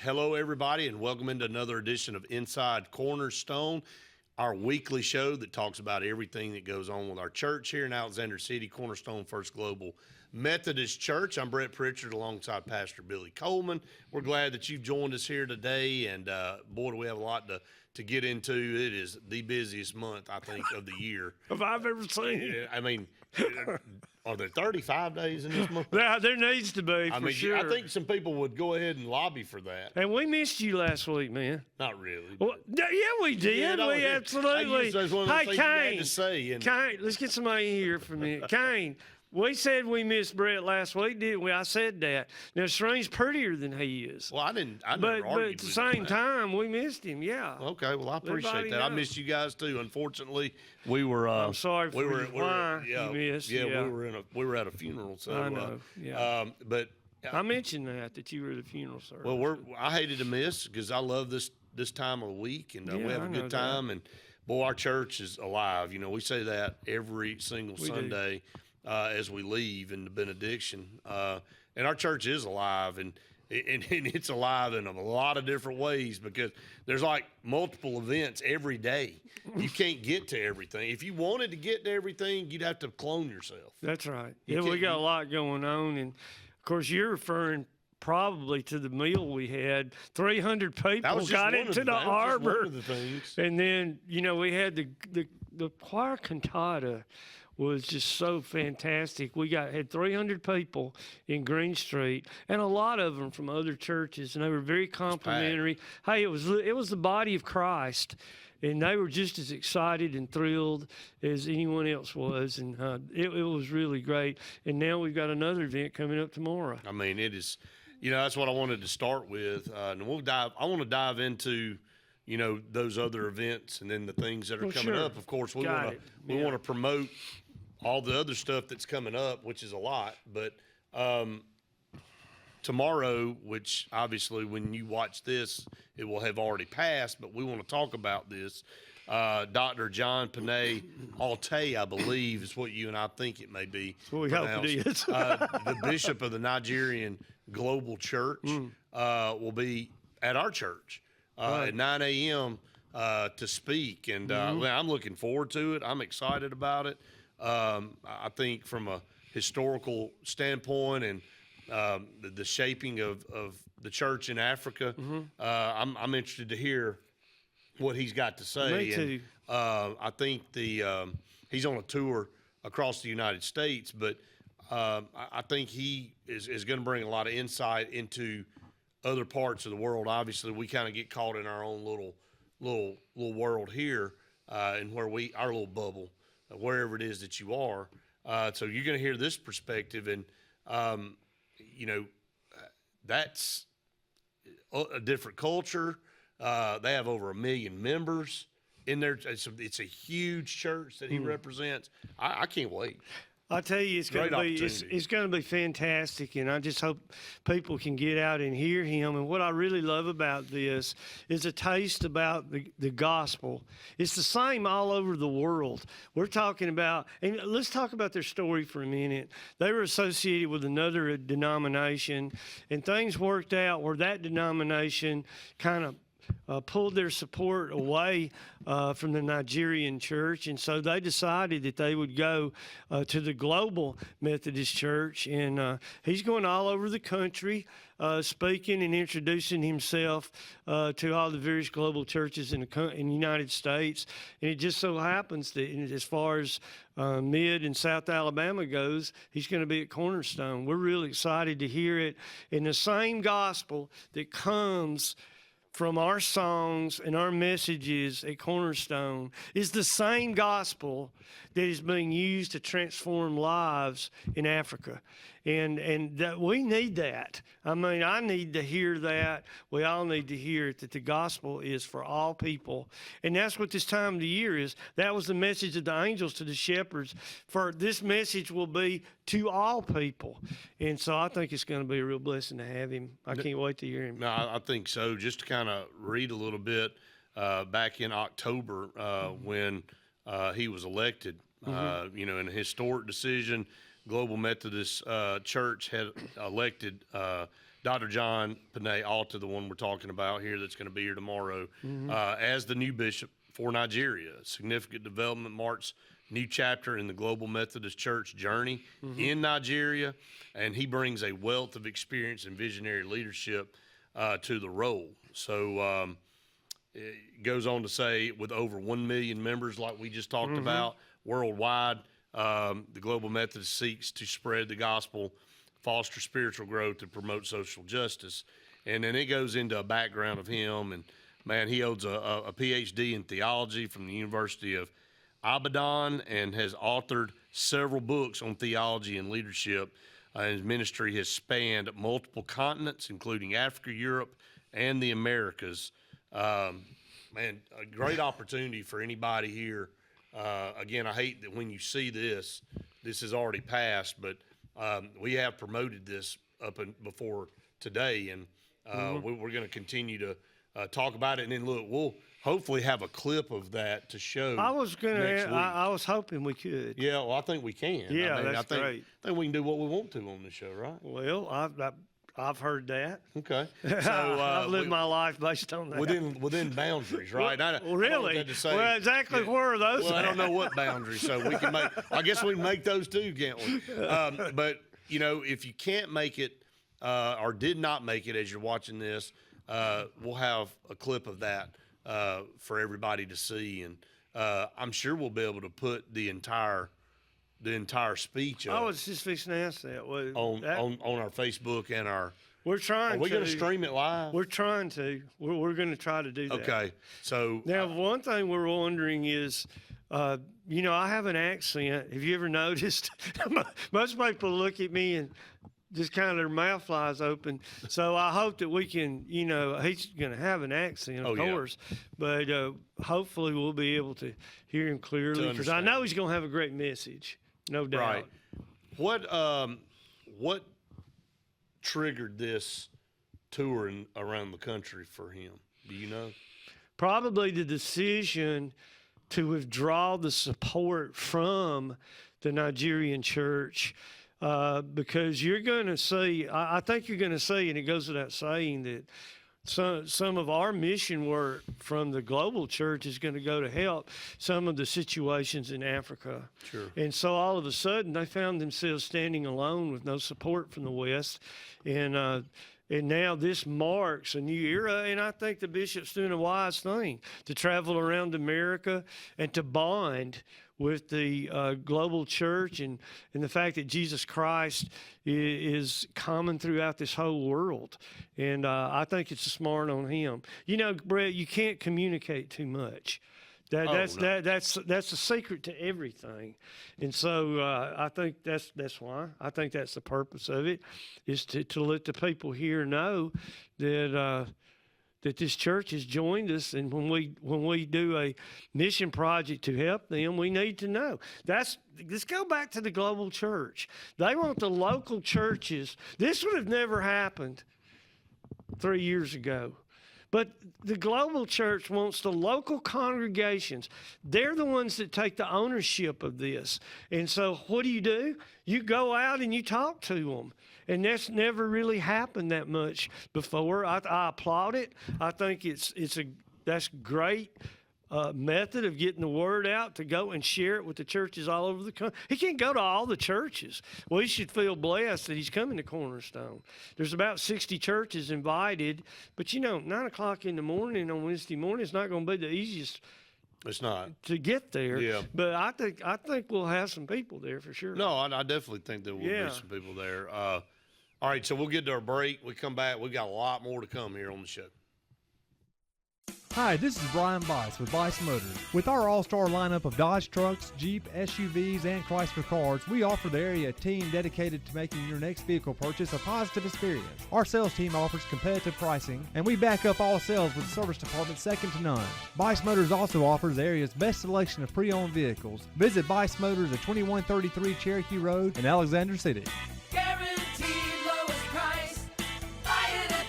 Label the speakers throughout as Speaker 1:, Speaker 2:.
Speaker 1: Hello, everybody, and welcome into another edition of Inside Cornerstone, our weekly show that talks about everything that goes on with our church here in Alexander City, Cornerstone First Global Methodist Church. I'm Brett Pritchard alongside Pastor Billy Coleman. We're glad that you've joined us here today, and boy, do we have a lot to get into. It is the busiest month, I think, of the year.
Speaker 2: If I've ever seen.
Speaker 1: I mean, are there 35 days in this month?
Speaker 2: Yeah, there needs to be, for sure.
Speaker 1: I think some people would go ahead and lobby for that.
Speaker 2: And we missed you last week, man.
Speaker 1: Not really.
Speaker 2: Well, yeah, we did.
Speaker 1: Yeah,
Speaker 2: we absolutely.
Speaker 1: Hey,
Speaker 2: Kane, Kane, let's get somebody in here for a minute. Kane, we said we missed Brett last week, didn't we? I said that. Now, Shreen's prettier than he is.
Speaker 1: Well, I never
Speaker 2: but
Speaker 1: argued
Speaker 2: at the
Speaker 1: with
Speaker 2: same time, we missed him, yeah.
Speaker 1: Okay, well, I appreciate
Speaker 2: Everybody
Speaker 1: that. I
Speaker 2: knows.
Speaker 1: missed you guys, too. Unfortunately, we were
Speaker 2: I'm sorry for why you missed.
Speaker 1: Yeah, we were at a funeral. So,
Speaker 2: I know, yeah.
Speaker 1: But
Speaker 2: I mentioned that you were at the funeral service.
Speaker 1: Well, I hated to miss because I love this time of the week, and we have a good time. And, boy, our church is alive. You know, we say that every single Sunday as we leave in the benediction. And our church is alive, and it's alive in a lot of different ways because there's like multiple events every day. You can't get to everything. If you wanted to get to everything, you'd have to clone yourself.
Speaker 2: That's right. We got a lot going on, and of course you're referring probably to the meal we had. 300 people got into the harbor, and then we had the choir cantata was just so fantastic. We had 300 people in Green Street, and a lot of them from other churches, and they were very complimentary. Hey, it was the body of Christ, and they were just as excited and thrilled as anyone else was, and it was really great. And now we've got another event coming up tomorrow.
Speaker 1: I mean, it is, that's what I wanted to start with, and I want to dive into those other events and then the things that are coming up. Of course, we want to promote all the other stuff that's coming up, which is a lot. But tomorrow, which obviously when you watch this, it will have already passed, but we want to talk about this. Dr. John Panay Altay, I believe, is what you and I think it may be.
Speaker 2: Well, we hope it is.
Speaker 1: The bishop of the Nigerian Global Church will be at our church at 9 a.m. To speak, and I'm looking forward to it. I'm excited about it. I think from a historical standpoint and the shaping of the church in Africa, I'm interested to hear what he's got to say.
Speaker 2: Me too.
Speaker 1: And I think he's on a tour across the United States, but I think he is going to bring a lot of insight into other parts of the world. Obviously, we kind of get caught in our own little world here, and our little bubble, wherever it is that you are. So you're going to hear this perspective, and that's a different culture. They have over 1 million members in there. It's a huge church that he represents. I can't wait.
Speaker 2: I tell you, it's going to be fantastic, and I just hope people can get out and hear him. And what I really love about this is a taste about the gospel. It's the same all over the world. We're talking about, and let's talk about their story for a minute. They were associated with another denomination, and things worked out where that denomination kind of pulled their support away from the Nigerian church, and so they decided that they would go to the Global Methodist Church, and he's going all over the country speaking and introducing himself to all the various global churches in the United States. And it just so happens that as far as Mid and South Alabama goes, he's going to be at Cornerstone. We're really excited to hear it. And the same gospel that comes from our songs and our messages at Cornerstone is the same gospel that is being used to transform lives in Africa. And that we need that. I mean, I need to hear that. We all need to hear it, that the gospel is for all people. And that's what this time of the year is. That was the message of the angels to the shepherds. For this message will be to all people. And so I think it's going to be a real blessing to have him. I can't wait to hear him.
Speaker 1: No, I think so. Just to kind of read a little bit, back in October when he was elected, in a historic decision, Global Methodist Church had elected Dr. John Panay Alta, the one we're talking about here that's going to be here tomorrow, as the new bishop for Nigeria. Significant development marks new chapter in the Global Methodist Church journey in Nigeria, and he brings a wealth of experience and visionary leadership to the role. So it goes on to say, with over 1 million members, like we just talked about, worldwide, the Global Methodist seeks to spread the gospel, foster spiritual growth, and promote social justice. And then it goes into a background of him, and man, he holds a PhD in theology from the University of Ibadan and has authored several books on theology and leadership. His ministry has spanned multiple continents, including Africa, Europe, and the Americas. Man, a great opportunity for anybody here. Again, I hate that when you see this is already passed, but we have promoted this up before today, and we're going to continue to talk about it. And then look, we'll hopefully have a clip of that to show. I
Speaker 2: was hoping we could.
Speaker 1: Yeah, well, I think we can.
Speaker 2: Yeah,
Speaker 1: I
Speaker 2: think,
Speaker 1: great. I think we can do what we want to on the show, right?
Speaker 2: Well, I've heard that.
Speaker 1: Okay.
Speaker 2: So I've lived my life based on that.
Speaker 1: Within boundaries, right?
Speaker 2: Well, really? Well, exactly where are those?
Speaker 1: Well, I don't know what boundaries, so we can make. I guess we can make those too, can't we? But you know, if you can't make it or did not make it as you're watching this, we'll have a clip of that for everybody to see, and I'm sure we'll be able to put the entire speech
Speaker 2: I was just fixing to ask that.
Speaker 1: On our Facebook and our.
Speaker 2: We're trying to.
Speaker 1: Are we going to stream it live?
Speaker 2: We're trying to. We're going to try to do that.
Speaker 1: Okay. So
Speaker 2: now, one thing we're wondering is, you know, I have an accent. Have you ever noticed? Most people look at me and just kind of their mouth flies open. So I hope that we can, you know, he's going to have an accent, of course, but hopefully we'll be able to hear him clearly, because I know he's going to have a great message, no doubt.
Speaker 1: Right. What triggered this touring around the country for him? Do you know?
Speaker 2: Probably the decision to withdraw the support from the Nigerian church. Because you're going to see, I think you're going to see, and it goes without saying, that some of our mission work from the global church is going to go to help some of the situations in Africa.
Speaker 1: Sure.
Speaker 2: And so all of a sudden they found themselves standing alone with no support from the West. And now this marks a new era, and I think the bishop's doing a wise thing to travel around America and to bond with the global church and the fact that Jesus Christ is common throughout this whole world. And I think it's a smart on him. You know, Brett, you can't communicate too much. That's the secret to everything. And so I think that's why. I think that's the purpose of it, is to let the people here know that that this church has joined us, and when we do a mission project to help them, we need to know. Let's go back to the global church. They want the local churches. This would have never happened 3 years ago. But the global church wants the local congregations. They're the ones that take the ownership of this. And so what do? You go out and you talk to them. And that's never really happened that much before. I applaud it. I think that's great method of getting the word out, to go and share it with the churches all over the country. He can't go to all the churches. We should feel blessed that he's coming to Cornerstone. There's about 60 churches invited, but you know, 9 o'clock in the morning on Wednesday morning is not going to be the easiest.
Speaker 1: It's not
Speaker 2: to get there.
Speaker 1: Yeah.
Speaker 2: But I think we'll have some people there for sure.
Speaker 1: No, I definitely think there will be some people there. All right, so we'll get to our break. We come back. We got a lot more to come here on the show.
Speaker 3: Hi, this is Brian Bice with Bice Motors. With our all-star lineup of Dodge trucks, Jeep, SUVs, and Chrysler cars, we offer the area a team dedicated to making your next vehicle purchase a positive experience. Our sales team offers competitive pricing, and we back up all sales with a service department second to none. Bice Motors also offers the area's best selection of pre-owned vehicles. Visit Bice Motors at 2133 Cherokee Road in Alexander City.
Speaker 4: Guaranteed lowest price. Buy it at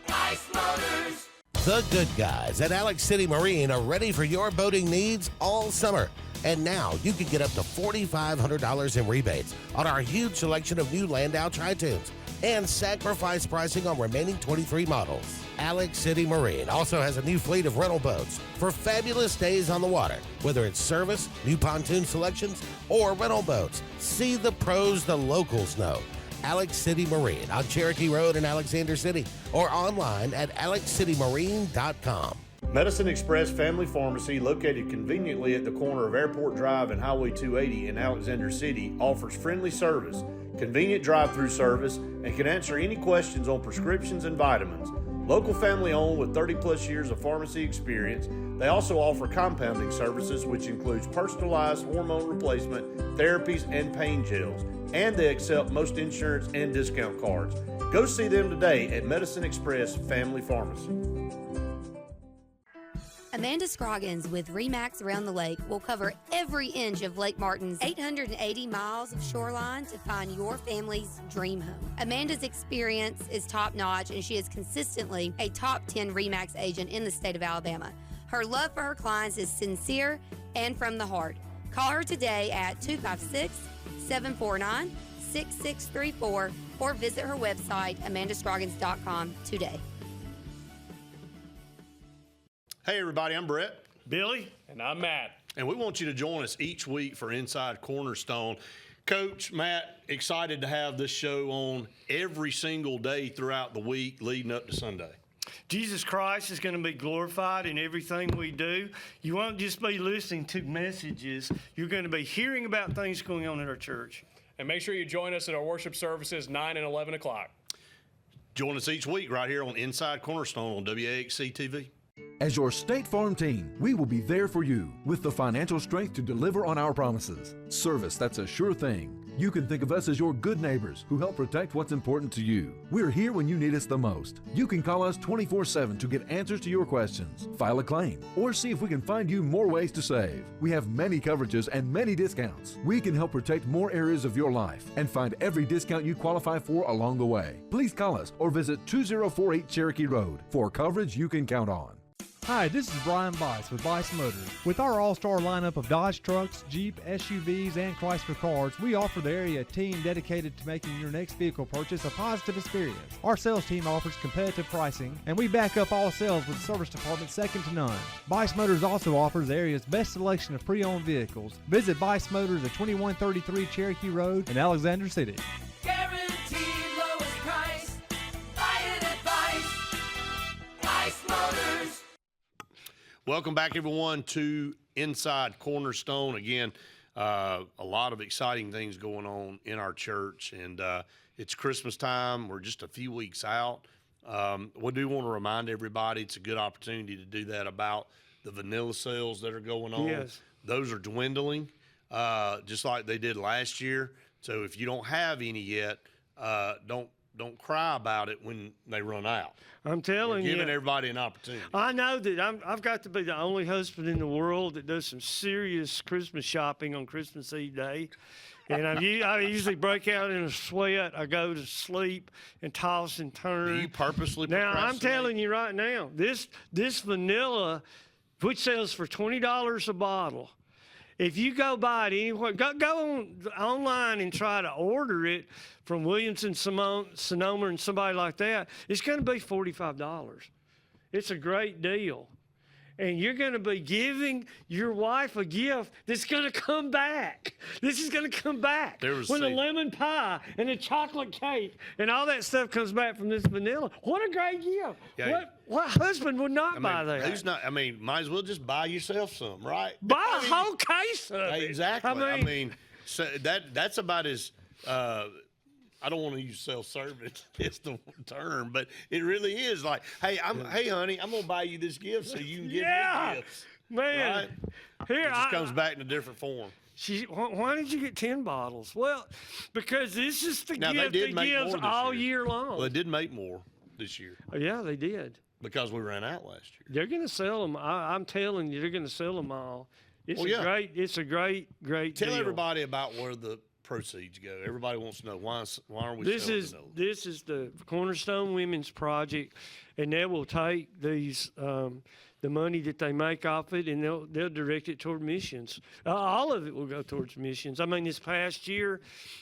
Speaker 4: Bice Motors.
Speaker 5: The good guys at Alex City Marine are ready for your boating needs all summer. And now you can get up to $4,500 in rebates on our huge selection of new Landau Tritoons. and sacrifice pricing on remaining 23 models. Alex City Marine also has a new fleet of rental boats for fabulous days on the water. Whether it's service, new pontoon selections, or rental boats, see the pros the locals know. Alex City Marine on Cherokee Road in Alexander City, or online at alexcitymarine.com.
Speaker 1: Medicine Express Family Pharmacy, located conveniently at the corner of Airport Drive and Highway 280 in Alexander City, offers friendly service, convenient drive-through service, and can answer any questions on prescriptions and vitamins. Local family owned with 30-plus years of pharmacy experience, they also offer compounding services, which includes personalized hormone replacement, therapies, and pain gels. And they accept most insurance and discount cards. Go see them today at Medicine Express Family Pharmacy.
Speaker 6: Amanda Scroggins with RE/MAX Around the Lake will cover every inch of Lake Martin's 880 miles of shoreline to find your family's dream home. Amanda's experience is top-notch, and she is consistently a top 10 RE/MAX agent in the state of Alabama. Her love for her clients is sincere and from the heart. Call her today at 256-749-6634 or visit her website, amandascroggins.com, today.
Speaker 1: Hey everybody, I'm Brett.
Speaker 2: Billy?
Speaker 7: And I'm Matt.
Speaker 1: And we want you to join us each week for Inside Cornerstone. Coach, Matt, excited to have this show on every single day throughout the week leading up to Sunday.
Speaker 2: Jesus Christ is going to be glorified in everything we do. You won't just be listening to messages. You're going to be hearing about things going on in our church.
Speaker 7: And make sure you join us at our worship services 9 and 11 o'clock.
Speaker 1: Join us each week right here on Inside Cornerstone on WAXC TV.
Speaker 8: As your State Farm team, we will be there for you with the financial strength to deliver on our promises. Service that's a sure thing. You can think of us as your good neighbors who help protect what's important to you. We're here when you need us the most. You can call us 24/7 to get answers to your questions, file a claim, or see if we can find you more ways to save. We have many coverages and many discounts. We can help protect more areas of your life and find every discount you qualify for along the way. Please call us or visit 2048 Cherokee Road for coverage you can count on.
Speaker 3: Hi, this is Brian Bice with Bice Motors. With our all-star lineup of Dodge trucks, Jeep, SUVs, and Chrysler cars, we offer the area team dedicated to making your next vehicle purchase a positive experience. Our sales team offers competitive pricing, and we back up all sales with a service department second to none. Bice Motors also offers the area's best selection of pre-owned vehicles. Visit Bice Motors at 2133 Cherokee Road in Alexander City.
Speaker 4: Guaranteed lowest price. Buy it at Bice Motors.
Speaker 1: Welcome back, everyone, to Inside Cornerstone. Again, a lot of exciting things going on in our church, and it's Christmas time. We're just a few weeks out. We do want to remind everybody it's a good opportunity to do that about the vanilla sales that are going on.
Speaker 2: Yes.
Speaker 1: Those are dwindling, just like they did last year. So if you don't have any yet, don't cry about it when they run out.
Speaker 2: I'm telling you.
Speaker 1: Giving everybody an opportunity.
Speaker 2: I know that I've got to be the only husband in the world that does some serious Christmas shopping on Christmas Eve day. And I usually break out in a sweat. I go to sleep and toss and turn.
Speaker 1: Do you purposely
Speaker 2: Now, I'm
Speaker 1: procrastinate?
Speaker 2: telling you right now, this vanilla, which sells for $20 a bottle, if you go buy it anywhere, go online and try to order it from Williamson, Sonoma, and somebody like that, it's going to be $45. It's a great deal. And you're going to be giving your wife a gift that's going to come back. This is going to come back. When the lemon pie and the chocolate cake and all that stuff comes back from this vanilla, what a great gift.
Speaker 1: Yeah.
Speaker 2: What husband would not buy that?
Speaker 1: Who's not? I mean, might as well just buy yourself some, right?
Speaker 2: Buy a whole case of it.
Speaker 1: Exactly. I mean, so that's about as I don't want to use self-service as the term, but it really is like, hey, hey, honey, I'm gonna buy you this gift so you can give me gifts.
Speaker 2: Man,
Speaker 1: right?
Speaker 2: Here
Speaker 1: it just comes back in a different form.
Speaker 2: Why did you get 10 bottles? Well, because this is the gift that gives all year long.
Speaker 1: Well, they did make more this year.
Speaker 2: Oh, yeah, they did.
Speaker 1: Because we ran out last year.
Speaker 2: They're going to sell them. I'm telling you, they're going to sell them all. It's a great
Speaker 1: Tell
Speaker 2: deal.
Speaker 1: everybody about where the proceeds go. Everybody wants to know why are we selling vanilla? This
Speaker 2: is the Cornerstone Women's Project, and they will take these the money that they make off it, and they'll direct it toward missions. All of it will go towards missions. I mean, this past year,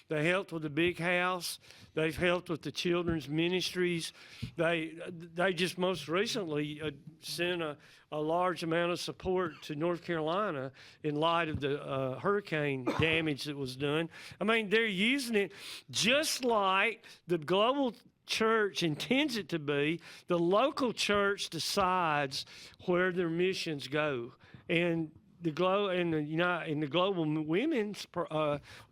Speaker 2: they helped with the big house. They've helped with the children's ministries. They just most recently sent a large amount of support to North Carolina in light of the hurricane damage that was done. I mean, they're using it just like the global church intends it to be. The local church decides where their missions go, and the global women's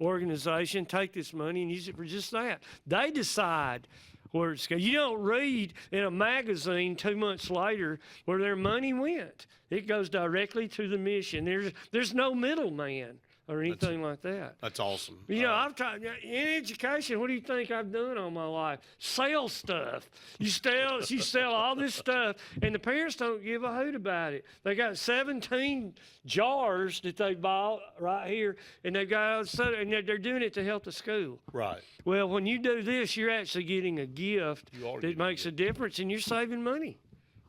Speaker 2: organization take this money and use it for just that. They decide where it's going. You don't read in a magazine 2 months later where their money went. It goes directly to the mission. There's no middleman or anything like that.
Speaker 1: That's awesome.
Speaker 2: You know, I've tried in education. What do you think I've done all my life? Sell stuff. You sell all this stuff, and the parents don't give a hoot about it. They got 17 jars that they bought right here, and they got and they're doing it to help the school.
Speaker 1: Right.
Speaker 2: Well, when you do this, you're actually getting a gift that makes a difference, and you're saving money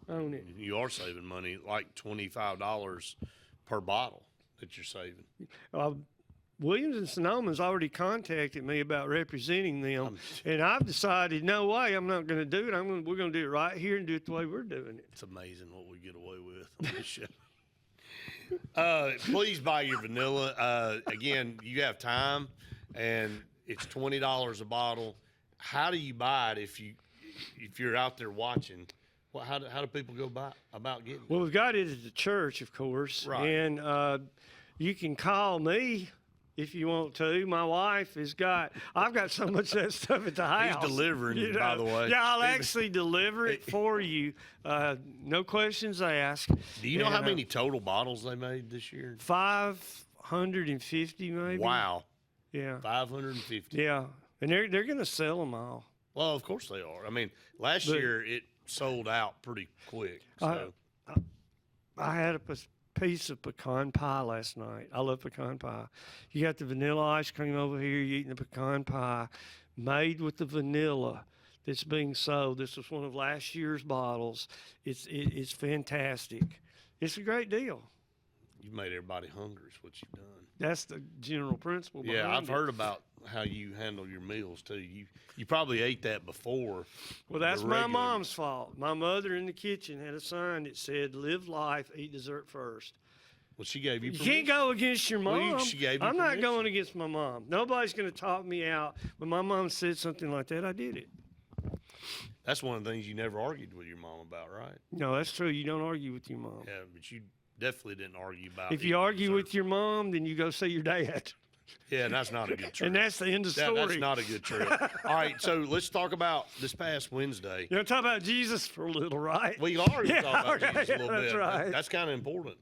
Speaker 2: on it.
Speaker 1: You are saving money, like $25 per bottle that you're saving.
Speaker 2: Williams and Sonoma's already contacted me about representing them, and I've decided, no way, I'm not going to do it. We're going to do it right here and do it the way we're doing it.
Speaker 1: It's amazing what we get away with on this show. Please buy your vanilla. Again, you have time, and it's $20 a bottle. How do you buy it if you're out there watching? Well, how do people go about getting it?
Speaker 2: Well, we've got it at the church, of course,
Speaker 1: right.
Speaker 2: And you can call me if you want to. My wife I've got so much of that stuff at the house.
Speaker 1: He's delivering, by the way.
Speaker 2: Yeah, I'll actually deliver it for you. No questions asked.
Speaker 1: Do you know how many total bottles they made this year?
Speaker 2: 550 maybe.
Speaker 1: Wow.
Speaker 2: Yeah.
Speaker 1: 550.
Speaker 2: Yeah, and they're going to sell them all.
Speaker 1: Well, of course they are. I mean, last year it sold out pretty quick. So.
Speaker 2: I had a piece of pecan pie last night. I love pecan pie. You got the vanilla ice cream over here. You're eating the pecan pie made with the vanilla that's being sold. This was one of last year's bottles. It's fantastic. It's a great deal.
Speaker 1: You've made everybody hungry is what you've done.
Speaker 2: That's the general principle behind
Speaker 1: Yeah, I've
Speaker 2: it.
Speaker 1: heard about how you handle your meals, too. You probably ate that before.
Speaker 2: Well, that's my mom's fault. My mother in the kitchen had a sign that said, "Live life, eat dessert first."
Speaker 1: Well, she gave you
Speaker 2: You
Speaker 1: permission.
Speaker 2: can't go against your mom.
Speaker 1: Well, she gave you
Speaker 2: I'm not
Speaker 1: permission.
Speaker 2: going against my mom. Nobody's going to talk me out. When my mom said something like that, I did it.
Speaker 1: That's one of the things you never argued with your mom about, right?
Speaker 2: No, that's true. You don't argue with your mom.
Speaker 1: Yeah, but you definitely didn't argue about
Speaker 2: If you argue with your mom, then you go see your dad.
Speaker 1: Yeah, and that's not a good trick.
Speaker 2: And that's the end of the story.
Speaker 1: That's not a good trick. All right, so let's talk about this past Wednesday.
Speaker 2: You want to talk about Jesus for a little, right?
Speaker 1: We are going to
Speaker 2: Yeah,
Speaker 1: talk about
Speaker 2: okay,
Speaker 1: Jesus a little
Speaker 2: that's
Speaker 1: bit.
Speaker 2: right.
Speaker 1: That's kind of important.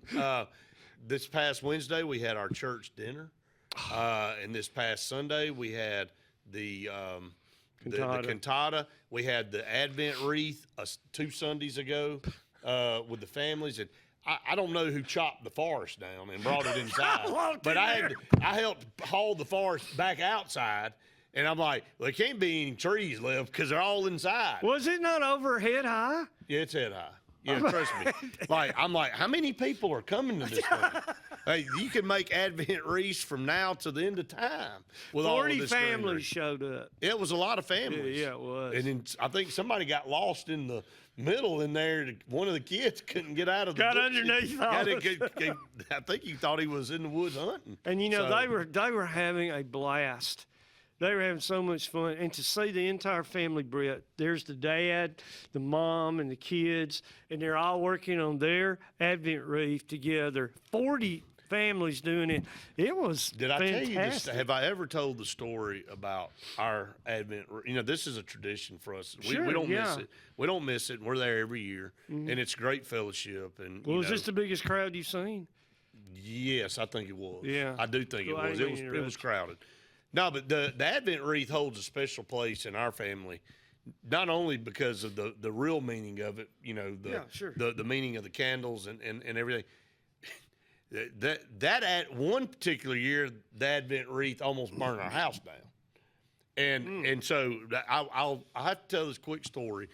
Speaker 1: This past Wednesday, we had our church dinner. And this past Sunday, we had the cantata. We had the Advent wreath 2 Sundays ago with the families. And I don't know who chopped the forest down and brought it inside, but I helped haul the forest back outside. And I'm like, well, there can't be any trees left because they're all inside.
Speaker 2: Was it not overhead high?
Speaker 1: Yeah, it's head high. Yeah, trust me. I'm like, how many people are coming to this thing? Hey, you can make Advent wreaths from now to the end of time with all of
Speaker 2: 40
Speaker 1: this
Speaker 2: families
Speaker 1: greenery.
Speaker 2: showed up.
Speaker 1: It was a lot of families.
Speaker 2: Yeah, it was.
Speaker 1: And then I think somebody got lost in the middle in there. One of the kids couldn't get out of the
Speaker 2: Got
Speaker 1: bushes.
Speaker 2: underneath all
Speaker 1: I think he thought he was in the woods hunting.
Speaker 2: And you know,
Speaker 1: So-
Speaker 2: they were having a blast. They were having so much fun. And to see the entire family, Brett, there's the dad, the mom, and the kids, and they're all working on their Advent wreath together. 40 families doing it. It was
Speaker 1: Did I
Speaker 2: fantastic.
Speaker 1: tell you this? Have I ever told the story about our Advent? You know, this is a tradition for us.
Speaker 2: Sure,
Speaker 1: we don't miss
Speaker 2: yeah.
Speaker 1: it. We don't miss it. We're there every year, and it's great fellowship. And
Speaker 2: Well,
Speaker 1: you
Speaker 2: was
Speaker 1: know,
Speaker 2: this the biggest crowd you've seen?
Speaker 1: yes, I think it was.
Speaker 2: Yeah.
Speaker 1: I do think
Speaker 2: Well,
Speaker 1: it
Speaker 2: I
Speaker 1: was.
Speaker 2: didn't
Speaker 1: It
Speaker 2: mean
Speaker 1: was.
Speaker 2: to
Speaker 1: It was crowded. No, but the Advent wreath holds a special place in our family, not only because of the real meaning of it. You know, the meaning of the candles and everything. That at one particular year, the Advent wreath almost burned our house down, and so I have to tell this quick story.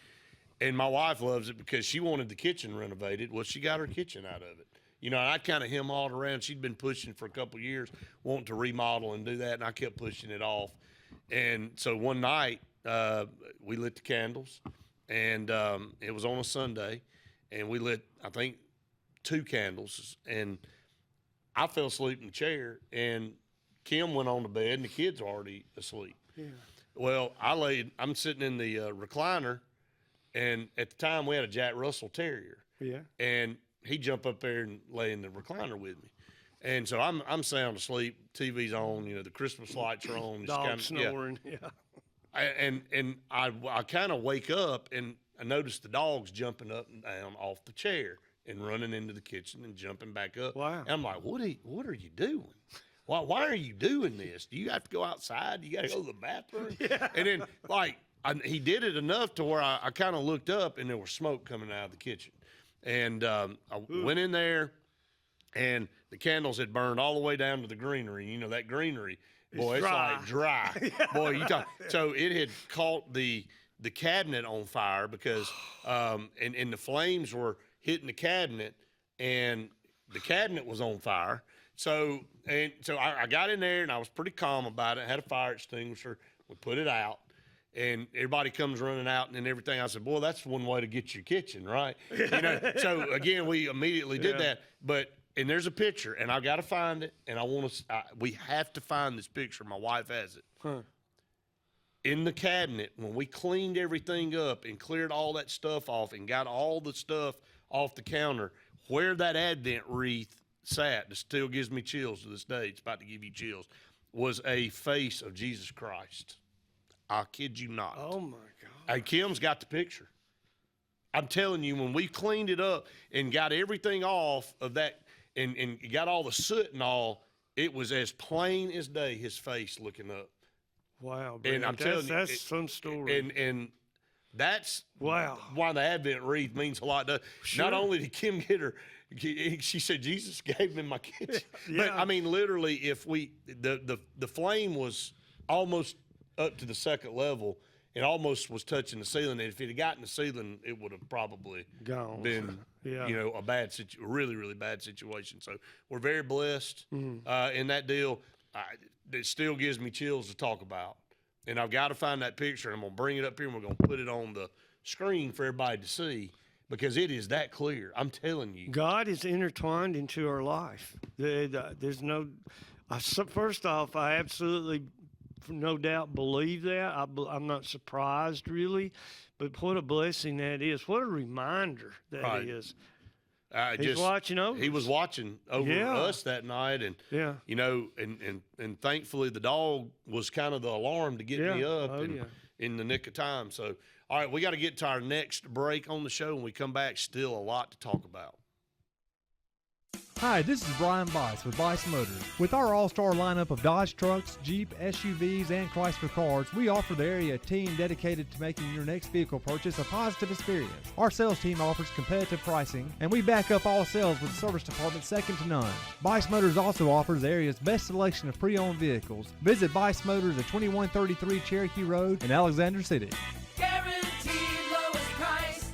Speaker 1: And my wife loves it because she wanted the kitchen renovated. Well, she got her kitchen out of it. You know, and I kind of hem-hawed around. She'd been pushing for a couple of years, wanting to remodel and do that, and I kept pushing it off. And so one night, we lit the candles, and it was on a Sunday, and we lit, I think, 2 candles, and I fell asleep in the chair, and Kim went on to bed, and the kids were already asleep.
Speaker 2: Yeah.
Speaker 1: Well, I'm sitting in the recliner, and at the time we had a Jack Russell Terrier.
Speaker 2: Yeah.
Speaker 1: And he jumped up there and lay in the recliner with me. And so I'm sound asleep, TV's on, you know, the Christmas lights are on.
Speaker 2: Dog snoring, yeah.
Speaker 1: And I kind of wake up, and I notice the dogs jumping up and down off the chair and running into the kitchen and jumping back up.
Speaker 2: Wow.
Speaker 1: And I'm like, what are you doing? Why are you doing this? Do you have to go outside? Do you got to go to the bathroom? Yeah. And then, like, he did it enough to where I kind of looked up, and there was smoke coming out of the kitchen. And I went in there, and the candles had burned all the way down to the greenery. You know, that greenery, boy, it's like dry. Boy, you talk. So it had caught the cabinet on fire because, and the flames were hitting the cabinet, and the cabinet was on fire. So I got in there, and I was pretty calm about it. I had a fire extinguisher. We put it out. And everybody comes running out and everything. I said, boy, that's one way to get your kitchen, right? You know. So again, we immediately did that. And there's a picture, and I've got to find it. And we have to find this picture. My wife has it.
Speaker 2: Huh.
Speaker 1: In the cabinet, when we cleaned everything up and cleared all that stuff off and got all the stuff off the counter, where that Advent wreath sat, it still gives me chills to this day. It's about to give you chills. Was a face of Jesus Christ. I kid you not.
Speaker 2: Oh, my God.
Speaker 1: And Kim's got the picture. I'm telling you, when we cleaned it up and got everything off of that and got all the soot and all, it was as plain as day, his face looking up.
Speaker 2: Wow, Brad.
Speaker 1: And I'm telling you.
Speaker 2: That's some story.
Speaker 1: And that's
Speaker 2: wow.
Speaker 1: Why the Advent wreath means a lot.
Speaker 2: Sure.
Speaker 1: Not only did Kim get her, she said, Jesus gave me my kitchen.
Speaker 2: Yeah.
Speaker 1: But, I mean, literally, if the flame was almost up to the second level, it almost was touching the ceiling. And if it had gotten the ceiling, it would have probably been,
Speaker 2: yeah.
Speaker 1: you know, a really, really bad situation. So we're very blessed in that deal. It still gives me chills to talk about. And I've got to find that picture, and I'm going to bring it up here, and we're going to put it on the screen for everybody to see because it is that clear. I'm telling you.
Speaker 2: God is intertwined into our life. There's no first off, I absolutely – no doubt believe that. I'm not surprised really, but what a blessing that is. What a reminder that is. He's watching over.
Speaker 1: He was watching over us that night, and you know, and thankfully the dog was kind of the alarm to get me up in the nick of time. So, all right, we got to get to our next break on the show. When we come back, still a lot to talk about.
Speaker 3: Hi, this is Brian Bice with Bice Motors. With our all-star lineup of Dodge trucks, Jeep, SUVs, and Chrysler cars, we offer the area team dedicated to making your next vehicle purchase a positive experience. Our sales team offers competitive pricing, and we back up all sales with a service department second to none. Bice Motors also offers the area's best selection of pre-owned vehicles. Visit Bice Motors at 2133 Cherokee Road in Alexander City.
Speaker 4: Guaranteed lowest price.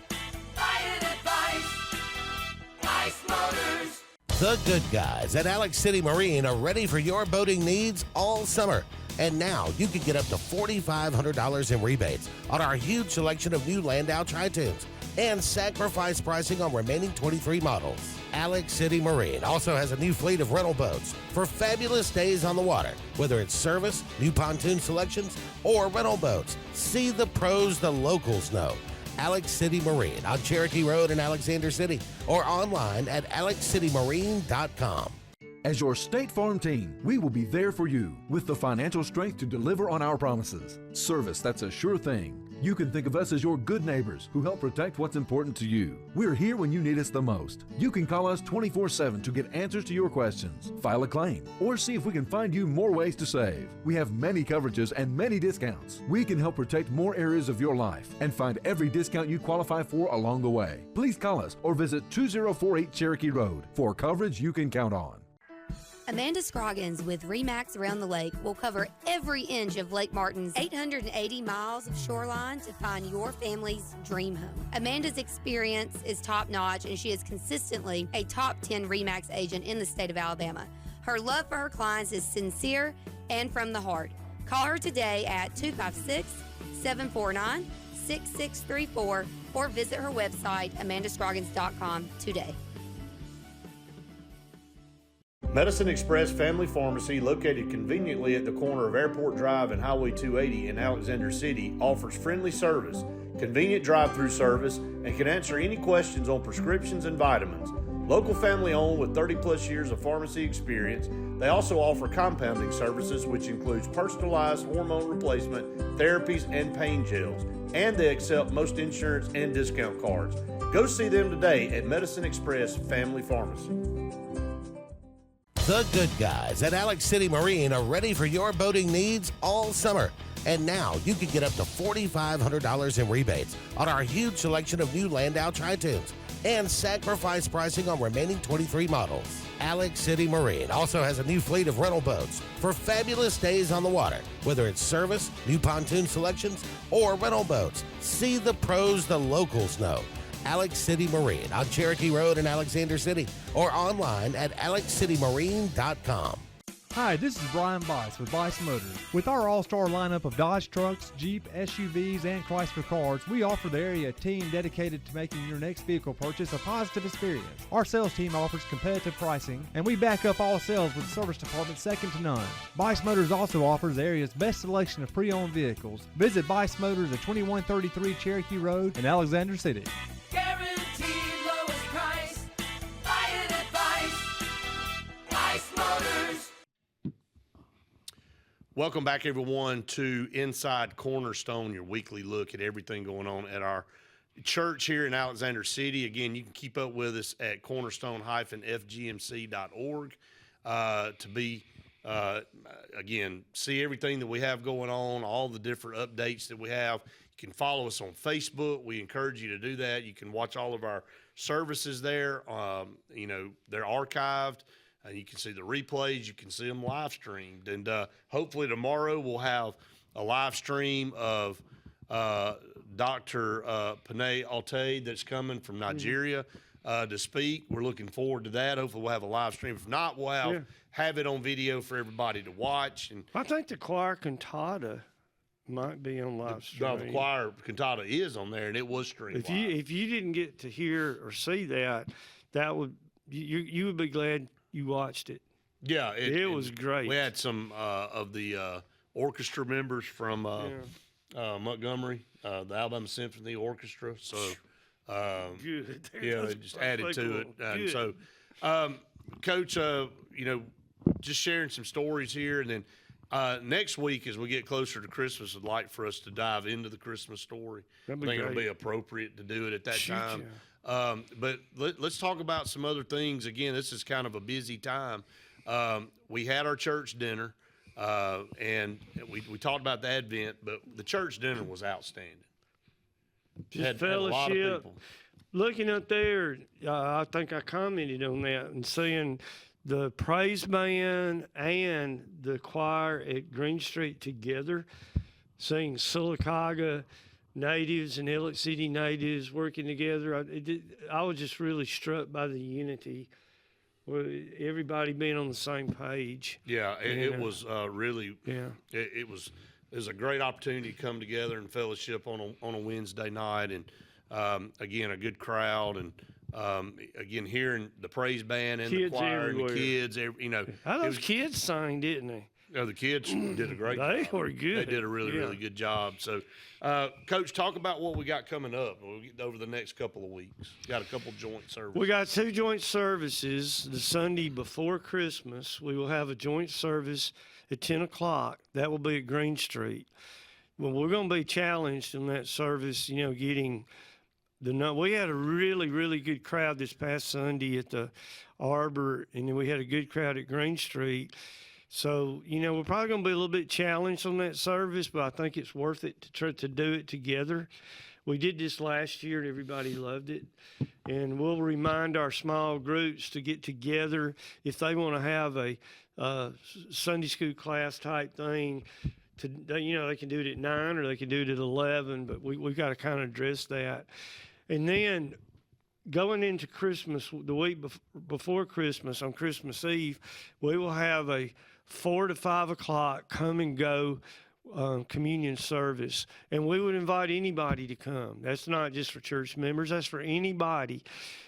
Speaker 4: Buy it at Bice Motors.
Speaker 5: The good guys at Alex City Marine are ready for your boating needs all summer. And now you can get up to $4,500 in rebates on our huge selection of new Landau Tri-Tunes and sacrifice pricing on remaining 23 models. Alex City Marine also has a new fleet of rental boats for fabulous days on the water, whether it's service, new pontoon selections, or rental boats. See the pros the locals know. Alex City Marine on Cherokee Road in Alexander City or online at alexcitymarine.com.
Speaker 8: As your State Farm team, we will be there for you with the financial strength to deliver on our promises. Service that's a sure thing. You can think of us as your good neighbors who help protect what's important to you. We're here when you need us the most. You can call us 24/7 to get answers to your questions, file a claim, or see if we can find you more ways to save. We have many coverages and many discounts. We can help protect more areas of your life and find every discount you qualify for along the way. Please call us or visit 2048 Cherokee Road for coverage you can count on.
Speaker 6: Amanda Scroggins with RE/MAX Around the Lake will cover every inch of Lake Martin's 880 miles of shoreline to find your family's dream home. Amanda's experience is top-notch, and she is consistently a top 10 RE/MAX agent in the state of Alabama. Her love for her clients is sincere and from the heart. Call her today at 256-749-6634 or visit her website, amandascroggins.com today.
Speaker 1: Medicine Express Family Pharmacy, located conveniently at the corner of Airport Drive and Highway 280 in Alexander City, offers friendly service, convenient drive-through service, and can answer any questions on prescriptions and vitamins. Local family owned with 30-plus years of pharmacy experience, they also offer compounding services, which includes personalized hormone replacement, therapies, and pain gels. And they accept most insurance and discount cards. Go see them today at Medicine Express Family Pharmacy.
Speaker 5: The good guys at Alex City Marine are ready for your boating needs all summer. And now you can get up to $4,500 in rebates on our huge selection of new Landau Tritoons and sacrifice pricing on remaining 23 models. Alex City Marine also has a new fleet of rental boats for fabulous days on the water, whether it's service, new pontoon selections, or rental boats. See the pros the locals know. Alex City Marine on Cherokee Road in Alexander City or online at alexcitymarine.com.
Speaker 3: Hi, this is Brian Bice with Bice Motors. With our all-star lineup of Dodge trucks, Jeep, SUVs, and Chrysler cars, we offer the area team dedicated to making your next vehicle purchase a positive experience. Our sales team offers competitive pricing, and we back up all sales with service department second to none. Bice Motors also offers the area's best selection of pre-owned vehicles. Visit Bice Motors at 2133 Cherokee Road in Alexander City.
Speaker 4: Guaranteed lowest price. Buy it at Bice Motors.
Speaker 1: Welcome back, everyone, to Inside Cornerstone, your weekly look at everything going on at our church here in Alexander City. Again, you can keep up with us at cornerstone-fgmc.org to be, again, see everything that we have going on, all the different updates that we have. You can follow us on Facebook. We encourage you to do that. You can watch all of our services there. They're archived. You can see the replays. You can see them live streamed. And hopefully tomorrow we'll have a live stream of Dr. Panay Altay that's coming from Nigeria to speak. We're looking forward to that. Hopefully we'll have a live stream. If not, we'll have it on video for everybody to watch. And
Speaker 2: I think the choir cantata might be on live stream.
Speaker 1: The choir cantata is on there, and it was streamed live.
Speaker 2: If you didn't get to hear or see that would you would be glad you watched it.
Speaker 1: Yeah,
Speaker 2: it was great.
Speaker 1: We had some of the orchestra members from Montgomery, the Alabama Symphony Orchestra. So,
Speaker 2: good.
Speaker 1: They just added to it. And so, Coach, just sharing some stories here, and then next week, as we get closer to Christmas, I'd like for us to dive into the Christmas story. I think it'll be appropriate to do it at that time.
Speaker 2: Yeah.
Speaker 1: But let's talk about some other things. Again, this is kind of a busy time. We had our church dinner, and we talked about the Advent, but the church dinner was outstanding.
Speaker 2: Just
Speaker 1: had a lot of
Speaker 2: fellowship.
Speaker 1: people.
Speaker 2: Looking up there, I think I commented on that and seeing the praise band and the choir at Green Street together, singing Sylacauga natives and Elliott City natives working together. I was just really struck by the unity, everybody being on the same page.
Speaker 1: Yeah, it was really.
Speaker 2: Yeah,
Speaker 1: it was a great opportunity to come together and fellowship on a Wednesday night, and again a good crowd, and again hearing the praise band and
Speaker 2: kids
Speaker 1: the choir
Speaker 2: everywhere.
Speaker 1: and the kids.
Speaker 2: Those kids sang, didn't they?
Speaker 1: The kids did a great job.
Speaker 2: They were good.
Speaker 1: They did a really good job. So, Coach, talk about what we got coming up over the next couple of weeks. Got a couple joint services.
Speaker 2: We got 2 joint services. The Sunday before Christmas, we will have a joint service at 10 o'clock. That will be at Green Street. Well, we're going to be challenged in that service, getting we had a really good crowd this past Sunday at the Arbor, and then we had a good crowd at Green Street. So, we're probably going to be a little bit challenged on that service, but I think it's worth it to try to do it together. We did this last year, and everybody loved it. And we'll remind our small groups to get together if they want to have a Sunday school class type thing. They can do it at 9 or they can do it at 11, but we've got to kind of address that. And then going into Christmas, the week before Christmas, on Christmas Eve, we will have a 4 to 5 o'clock come and go communion service. And we would invite anybody to come. That's not just for church members. That's for anybody.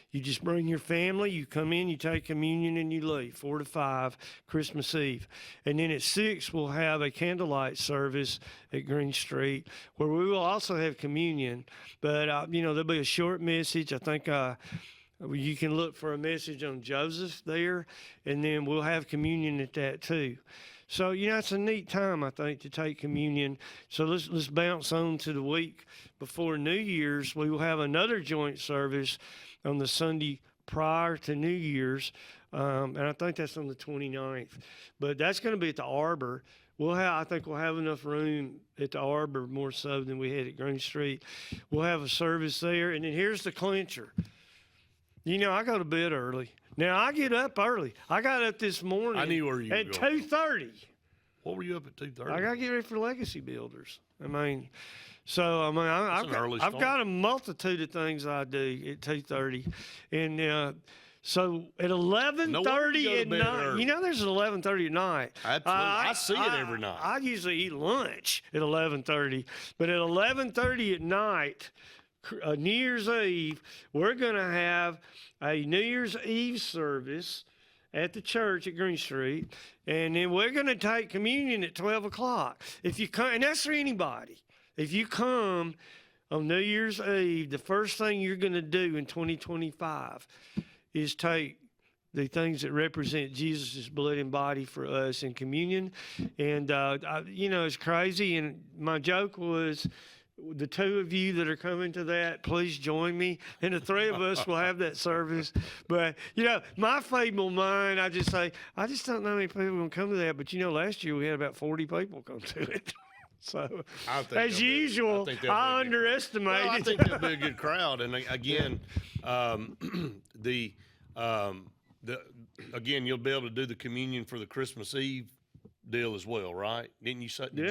Speaker 2: You just bring your family, you come in, you take communion, and you leave, 4 to 5, Christmas Eve. And then at 6, we'll have a candlelight service at Green Street where we will also have communion. But, there'll be a short message. I think you can look for a message on Joseph there, and then we'll have communion at that too. So, it's a neat time, I think, to take communion. So let's bounce on to the week before New Year's. We will have another joint service on the Sunday prior to New Year's, and I think that's on the 29th. But that's going to be at the Arbor. I think we'll have enough room at the Arbor, more so than we had at Green Street. We'll have a service there, and then here's the clincher. I go to bed early. Now, I get up early. I got up this morning
Speaker 1: I knew where you
Speaker 2: at
Speaker 1: were going.
Speaker 2: 2:30.
Speaker 1: What were you up at 2:30?
Speaker 2: I got to get ready for Legacy Builders. I've got a multitude of things I do at 2:30, and so at 11:30 at night. There's an 11:30 at night.
Speaker 1: Absolutely, I see it every night.
Speaker 2: I usually eat lunch at 11:30, but at 11:30 at night, New Year's Eve, we're going to have a New Year's Eve service at the church at Green Street, and then we're going to take communion at 12 o'clock. If you come, and that's for anybody. If you come on New Year's Eve, the first thing you're going to do in 2025 is take the things that represent Jesus' blood and body for us in communion. And, it's crazy. And my joke was, the two of you that are coming to that, please join me. And the three of us will have that service. But, my feeble mind, I just say, I just don't know how many people are going to come to that. But, last year we had about 40 people come to it. So, as usual, I underestimated.
Speaker 1: I think there'll be a good crowd. And again, again, you'll be able to do the communion for the Christmas Eve deal as well, right? Did you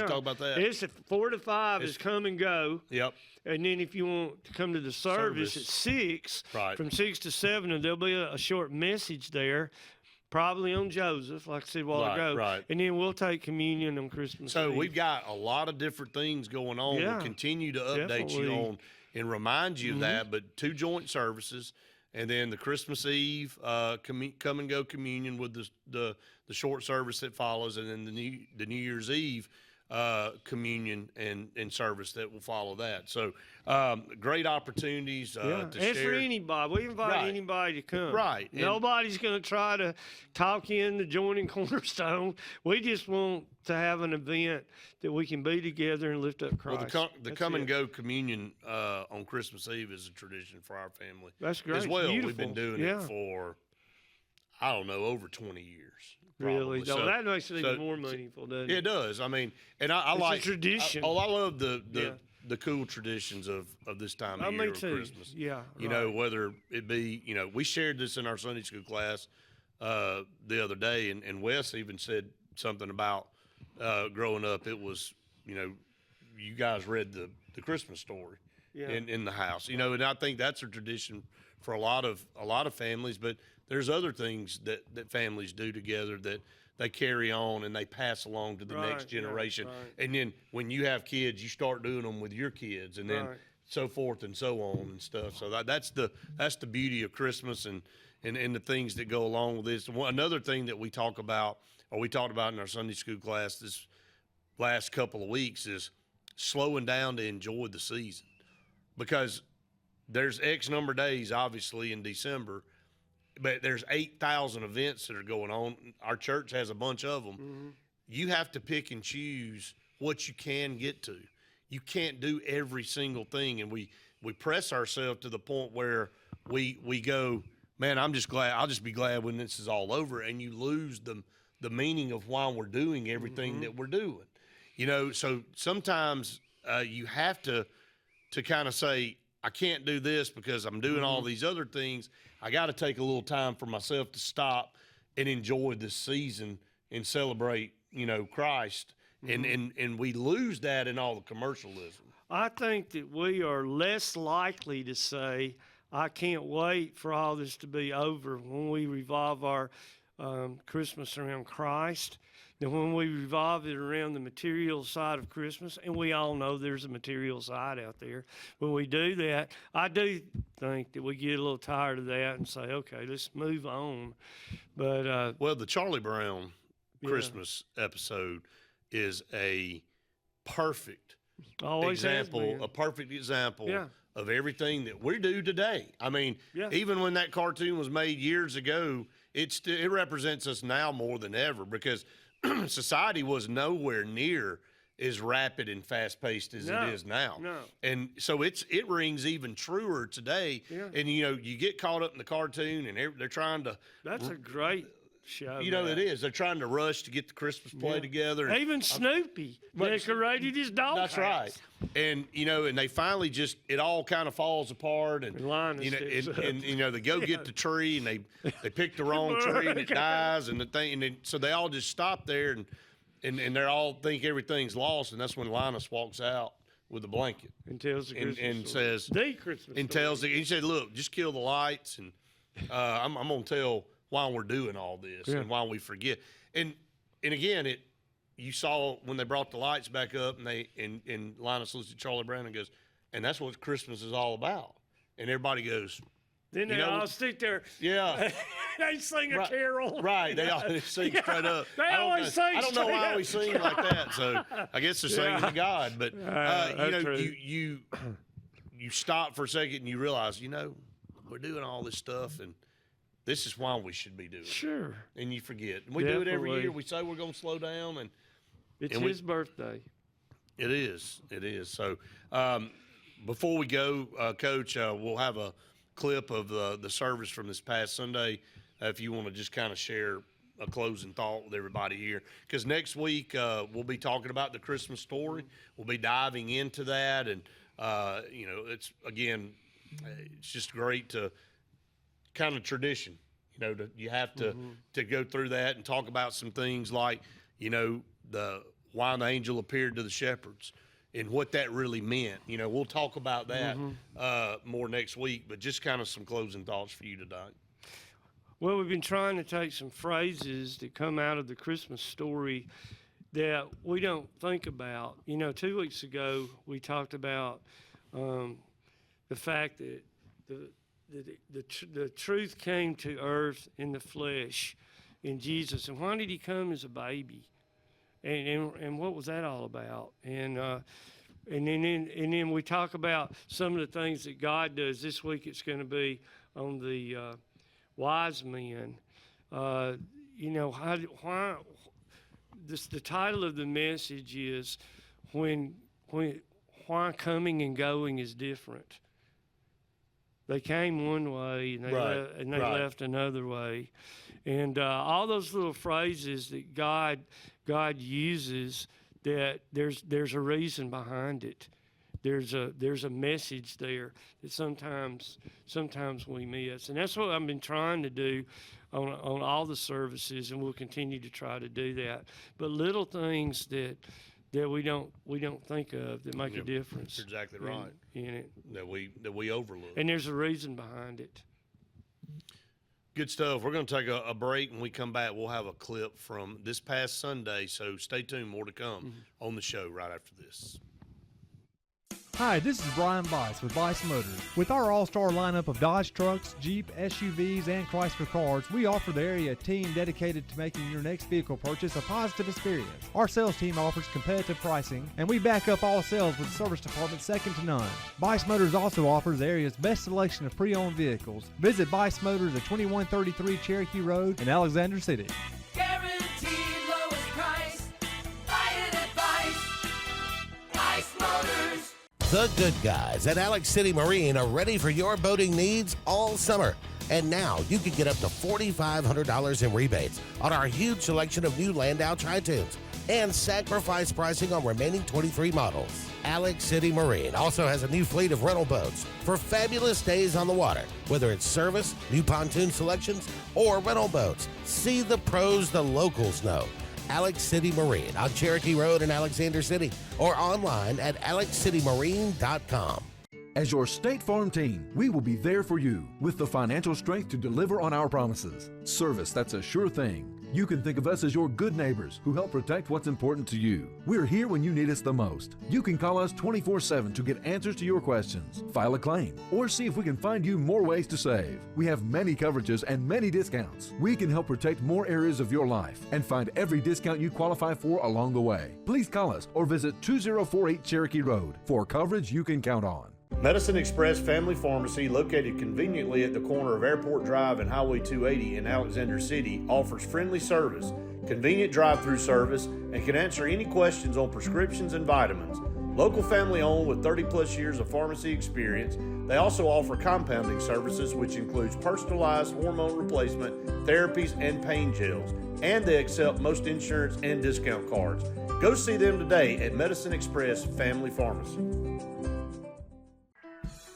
Speaker 1: talk about that?
Speaker 2: It's at 4 to 5 is come and go.
Speaker 1: Yep.
Speaker 2: And then if you want to come to the service at 6,
Speaker 1: right,
Speaker 2: from 6 to 7, and there'll be a short message there, probably on Joseph, like I said a while ago.
Speaker 1: Right.
Speaker 2: And then we'll take communion on Christmas
Speaker 1: So
Speaker 2: Eve.
Speaker 1: we've got a lot of different things going on.
Speaker 2: Yeah,
Speaker 1: we'll continue to update you on and remind you of that, but 2 joint services, and then the Christmas Eve come and go communion with the short service that follows, and then the New Year's Eve communion and service that will follow that. So great opportunities to
Speaker 2: and
Speaker 1: share.
Speaker 2: for anybody. We invite anybody to come.
Speaker 1: Right.
Speaker 2: Nobody's going to try to talk you into joining Cornerstone. We just want to have an event that we can be together and lift up Christ.
Speaker 1: Well, the come and go communion on Christmas Eve is a tradition for our family.
Speaker 2: That's great.
Speaker 1: As well,
Speaker 2: Beautiful.
Speaker 1: we've been doing it for, I don't know, over 20 years.
Speaker 2: Really?
Speaker 1: So
Speaker 2: that makes it even more meaningful, doesn't it?
Speaker 1: It does. I mean, and I
Speaker 2: it's
Speaker 1: like
Speaker 2: a tradition.
Speaker 1: I love the cool traditions of this time of year
Speaker 2: me
Speaker 1: of
Speaker 2: too.
Speaker 1: Christmas.
Speaker 2: Yeah.
Speaker 1: Whether it be, we shared this in our Sunday school class the other day, and Wes even said something about growing up. It was, you guys read the Christmas story in the house, and I think that's a tradition for a lot of families, but there's other things that families do together that they carry on and they pass along to the next generation. And then when you have kids, you start doing them with your kids, and then so forth and so on and stuff. So that's the beauty of Christmas and the things that go along with this. Another thing that we talked about in our Sunday school class this last couple of weeks is slowing down to enjoy the season, because there's X number of days, obviously, in December, but there's 8,000 events that are going on. Our church has a bunch of them. Mm-hmm. You have to pick and choose what you can get to. You can't do every single thing, and we press ourselves to the point where we go, man, I'll just be glad when this is all over, and you lose the meaning of why we're doing everything that we're doing. So sometimes you have to to kind of say, I can't do this because I'm doing all these other things. I got to take a little time for myself to stop and enjoy this season and celebrate, Christ. And we lose that in all the commercialism.
Speaker 2: I think that we are less likely to say, I can't wait for all this to be over when we revolve our Christmas around Christ than when we revolve it around the material side of Christmas. And we all know there's a material side out there. When we do that, I do think that we get a little tired of that and say, okay, let's move on. But
Speaker 1: well, the Charlie Brown Christmas episode is a perfect example of everything that we do today. I mean, even when that cartoon was made years ago, it represents us now more than ever because society was nowhere near as rapid and fast-paced as it is now.
Speaker 2: No.
Speaker 1: And so it rings even truer today. Yeah. And, you get caught up in the cartoon and they're trying to –
Speaker 2: That's a great show.
Speaker 1: It is. They're trying to rush to get the Christmas play together. And
Speaker 2: even Snoopy decorated his dog
Speaker 1: That's
Speaker 2: house.
Speaker 1: right. And, and they finally just – it all kind of falls apart. And, they go get the tree and they pick the wrong tree and it dies and the thing. And so they all just stop there and they all think everything's lost. And that's when Linus walks out with a blanket.
Speaker 2: And tells the Christmas
Speaker 1: and
Speaker 2: story.
Speaker 1: says –
Speaker 2: the Christmas
Speaker 1: and
Speaker 2: story.
Speaker 1: tells – he said, look, just kill the lights and I'm going to tell – why we're doing all this and why we forget. And again, you saw when they brought the lights back up and Linus looks at Charlie Brown and goes, and that's what Christmas is all about. And everybody goes,
Speaker 2: then they all stick there.
Speaker 1: Yeah.
Speaker 2: They sing a carol.
Speaker 1: Right. They all sing straight up.
Speaker 2: They always sing
Speaker 1: I don't know why we sing like that. So I guess they're singing to God. But, you stop for a second and you realize, we're doing all this stuff and this is why we should be doing it.
Speaker 2: Sure.
Speaker 1: And you forget. And we do it every year. We say we're going to slow down. And
Speaker 2: it's his birthday.
Speaker 1: It is. It is. So before we go, Coach, we'll have a clip of the service from this past Sunday if you want to just kind of share a closing thought with everybody here. Because next week we'll be talking about the Christmas story. We'll be diving into that. And, it's, again, it's just great to – kind of tradition, you have to go through that and talk about some things like, why the angel appeared to the shepherds and what that really meant. We'll talk about that more next week, but just kind of some closing thoughts for you tonight.
Speaker 2: Well, we've been trying to take some phrases that come out of the Christmas story that we don't think about. 2 weeks ago, we talked about the fact that the truth came to earth in the flesh in Jesus. And why did he come as a baby? And what was that all about? And then we talk about some of the things that God does. This week it's going to be on the wise men. The title of the message is why coming and going is different. They came one way and they left another way, and all those little phrases that God uses, that there's a reason behind it. There's a message there that sometimes we miss, and that's what I've been trying to do on all the services, and we'll continue to try to do that. But little things that we don't think of that make a difference.
Speaker 1: That's exactly right.
Speaker 2: In it.
Speaker 1: That we overlook.
Speaker 2: And there's a reason behind it.
Speaker 1: Good stuff. We're going to take a break. When we come back, we'll have a clip from this past Sunday. So stay tuned. More to come on the show right after this.
Speaker 3: Hi, this is Brian Bice with Bice Motors. With our all-star lineup of Dodge trucks, Jeep, SUVs, and Chrysler cars, we offer the area team dedicated to making your next vehicle purchase a positive experience. Our sales team offers competitive pricing, and we back up all sales with a service department second to none. Bice Motors also offers the area's best selection of pre-owned vehicles. Visit Bice Motors at 2133 Cherokee Road in Alexander City.
Speaker 4: Guaranteed lowest price. Buy it at Bice Motors.
Speaker 5: The good guys at Alex City Marine are ready for your boating needs all summer. And now you can get up to $4,500 in rebates on our huge selection of new Landau Tritoons and sacrifice pricing on remaining 23 models. Alex City Marine also has a new fleet of rental boats for fabulous days on the water. Whether it's service, new pontoon selections, or rental boats, see the pros the locals know. Alex City Marine on Cherokee Road in Alexander City or online at alexcitymarine.com.
Speaker 8: As your State Farm team, we will be there for you with the financial strength to deliver on our promises. Service that's a sure thing. You can think of us as your good neighbors who help protect what's important to you. We're here when you need us the most. You can call us 24/7 to get answers to your questions, file a claim, or see if we can find you more ways to save. We have many coverages and many discounts. We can help protect more areas of your life and find every discount you qualify for along the way. Please call us or visit 2048 Cherokee Road for coverage you can count on.
Speaker 1: Medicine Express Family Pharmacy, located conveniently at the corner of Airport Drive and Highway 280 in Alexander City, offers friendly service, convenient drive-through service, and can answer any questions on prescriptions and vitamins. Local family owned with 30-plus years of pharmacy experience, they also offer compounding services, which includes personalized hormone replacement, therapies, and pain gels. And they accept most insurance and discount cards. Go see them today at Medicine Express Family Pharmacy.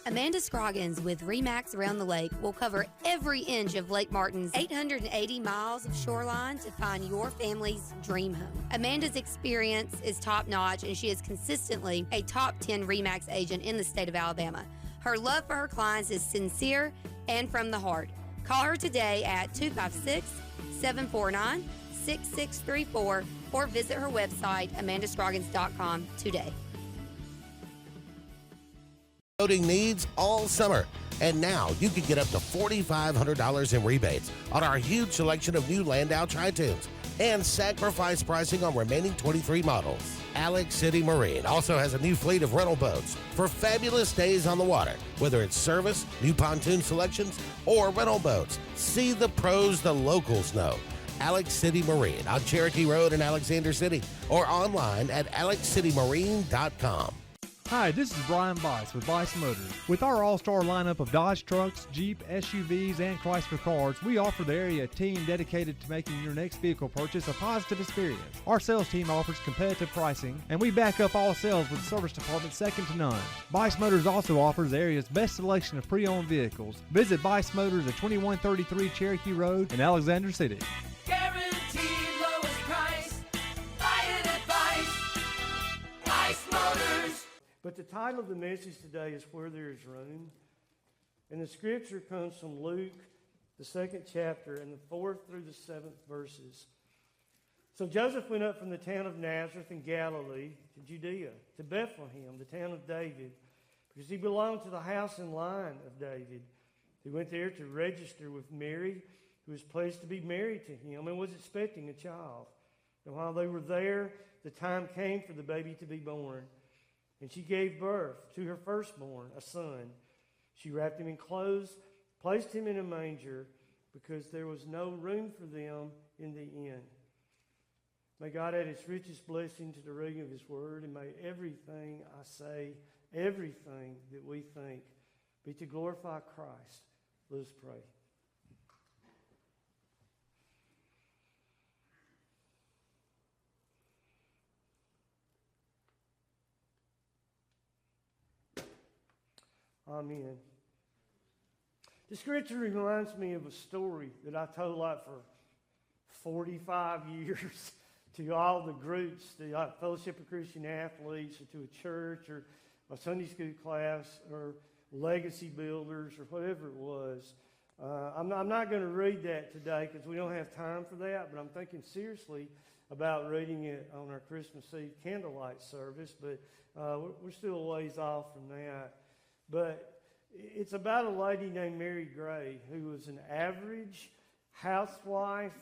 Speaker 6: Amanda Scroggins with RE/MAX Around the Lake will cover every inch of Lake Martin's 880 miles of shoreline to find your family's dream home. Amanda's experience is top-notch, and she is consistently a top 10 RE/MAX agent in the state of Alabama. Her love for her clients is sincere and from the heart. Call her today at 256-749-6634 or visit her website, amandascroggins.com, today.
Speaker 5: Boating needs all summer. And now you can get up to $4,500 in rebates on our huge selection of new Landau Tritoons and sacrifice pricing on remaining 23 models. Alex City Marine also has a new fleet of rental boats for fabulous days on the water. Whether it's service, new pontoon selections, or rental boats, see the pros the locals know. Alex City Marine on Cherokee Road in Alexander City or online at alexcitymarine.com.
Speaker 3: Hi, this is Brian Bice with Bice Motors. With our all-star lineup of Dodge trucks, Jeep, SUVs, and Chrysler cars, we offer the area team dedicated to making your next vehicle purchase a positive experience. Our sales team offers competitive pricing, and we back up all sales with service department second to none. Bice Motors also offers the area's best selection of pre-owned vehicles. Visit Bice Motors at 2133 Cherokee Road in Alexander City.
Speaker 4: Guaranteed lowest price. Buy it at Bice Motors.
Speaker 2: But the title of the message today is Where There Is Room. And the scripture comes from Luke, the 2nd chapter, and the 4th through the 7th verses. So Joseph went up from the town of Nazareth in Galilee to Judea, to Bethlehem, the town of David, because he belonged to the house and line of David. He went there to register with Mary, who was pledged to be married to him and was expecting a child. And while they were there, the time came for the baby to be born. And she gave birth to her firstborn, a son. She wrapped him in clothes, placed him in a manger, because there was no room for them in the inn. May God add His richest blessing to the reading of His word, and may everything I say, everything that we think, be to glorify Christ. Let us pray. Amen. The scripture reminds me of a story that I told like for 45 years to all the groups, the Fellowship of Christian Athletes, or to a church, or a Sunday school class, or legacy builders, or whatever it was. I'm not going to read that today because we don't have time for that, but I'm thinking seriously about reading it on our Christmas Eve candlelight service, but we're still a ways off from that. But it's about a lady named Mary Gray, who was an average housewife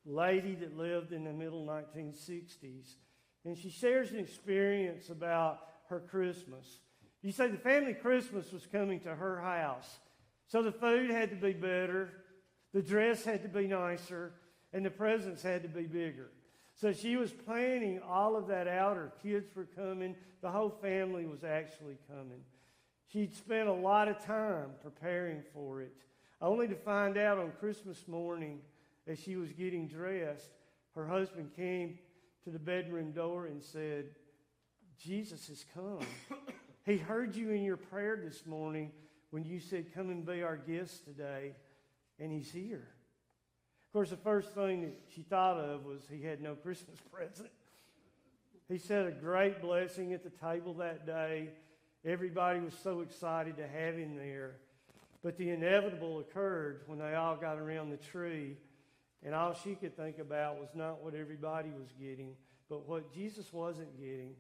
Speaker 2: lady that lived in the middle 1960s. And she shares an experience about her Christmas. You say the family Christmas was coming to her house. So the food had to be better, the dress had to be nicer, and the presents had to be bigger. So she was planning all of that out. Her kids were coming. The whole family was actually coming. She'd spent a lot of time preparing for it, only to find out on Christmas morning as she was getting dressed, her husband came to the bedroom door and said, Jesus has come. He heard you in your prayer this morning when you said, come and be our guest today, and he's here. Of course, the first thing that she thought of was he had no Christmas present. He said a great blessing at the table that day. Everybody was so excited to have him there. But the inevitable occurred when they all got around the tree, and all she could think about was not what everybody was getting, but what Jesus wasn't getting.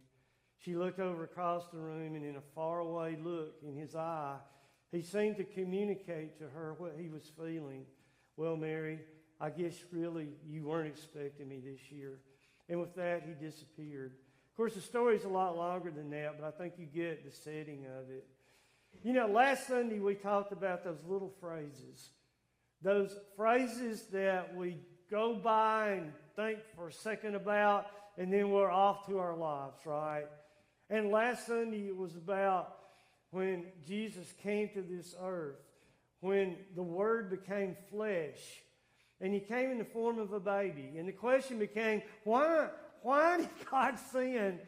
Speaker 2: She looked over across the room, and in a faraway look in his eye, he seemed to communicate to her what he was feeling. Well, Mary, I guess really you weren't expecting me this year. And with that, he disappeared. Of course, the story's a lot longer than that, but I think you get the setting of it. You know, last Sunday we talked about those little phrases. Those phrases that we go by and think for a second about, and then we're off to our lives, right? And last Sunday it was about when Jesus came to this earth, when the Word became flesh, and he came in the form of a baby. And the question became, why did God send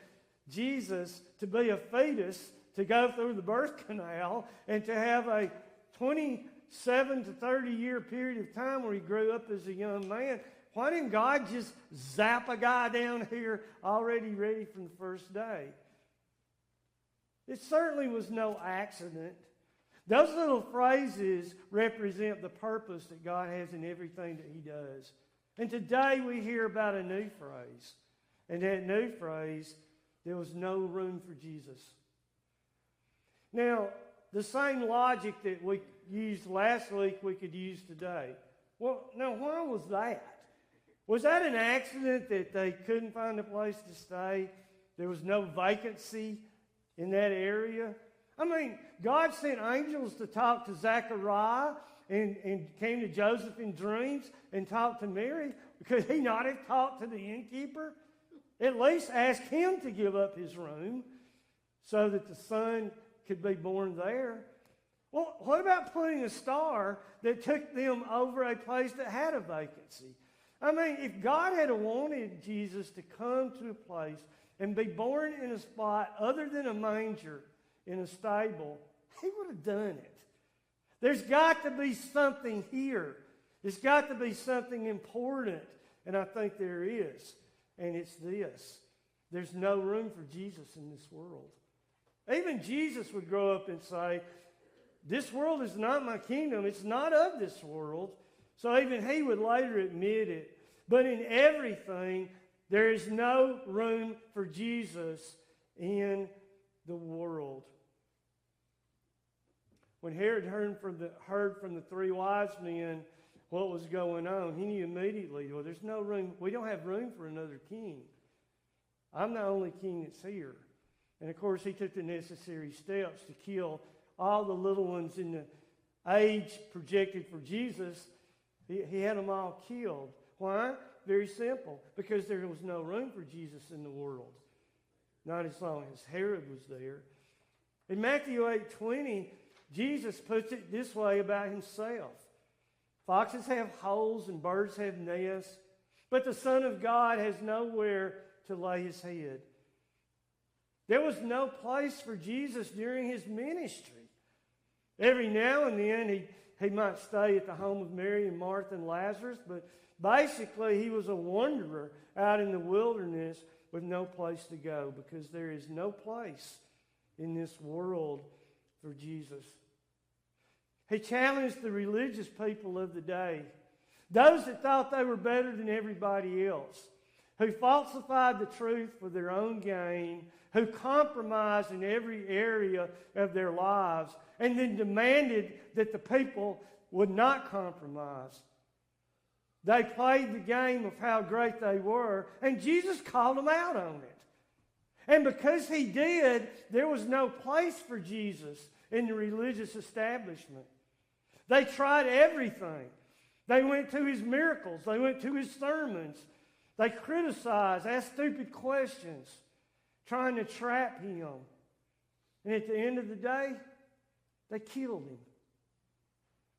Speaker 2: Jesus to be a fetus, to go through the birth canal, and to have a 27 to 30 year period of time where he grew up as a young man? Why didn't God just zap a guy down here already ready from the first day? It certainly was no accident. Those little phrases represent the purpose that God has in everything that he does. And today we hear about a new phrase. And that new phrase, there was no room for Jesus. Now, the same logic that we used last week, we could use today. Well, now, why was that? Was that an accident that they couldn't find a place to stay? There was no vacancy in that area? I mean, God sent angels to talk to Zechariah and came to Joseph in dreams and talked to Mary. Could he not have talked to the innkeeper? At least ask him to give up his room so that the son could be born there. Well, what about putting a star that took them over a place that had a vacancy? I mean, if God had wanted Jesus to come to a place and be born in a spot other than a manger in a stable, he would have done it. There's got to be something here. There's got to be something important, and I think there is, and it's this. There's no room for Jesus in this world. Even Jesus would grow up and say, this world is not my kingdom. It's not of this world. So even he would later admit it. But in everything, there is no room for Jesus in the world. When Herod heard from the three wise men what was going on, he knew immediately, well, there's no room. We don't have room for another king. I'm the only king that's here. And of course, he took the necessary steps to kill all the little ones in the age projected for Jesus. He had them all killed. Why? Very simple. Because there was no room for Jesus in the world. Not as long as Herod was there. In Matthew 8:20, Jesus puts it this way about himself. Foxes have holes and birds have nests, but the Son of God has nowhere to lay his head. There was no place for Jesus during his ministry. Every now and then he might stay at the home of Mary and Martha and Lazarus, but basically he was a wanderer out in the wilderness with no place to go because there is no place in this world for Jesus. He challenged the religious people of the day, those that thought they were better than everybody else, who falsified the truth for their own gain, who compromised in every area of their lives, and then demanded that the people would not compromise. They played the game of how great they were, and Jesus called them out on it. And because he did, there was no place for Jesus in the religious establishment. They tried everything. They went to his miracles. They went to his sermons. They criticized, asked stupid questions, trying to trap him. And at the end of the day, they killed him.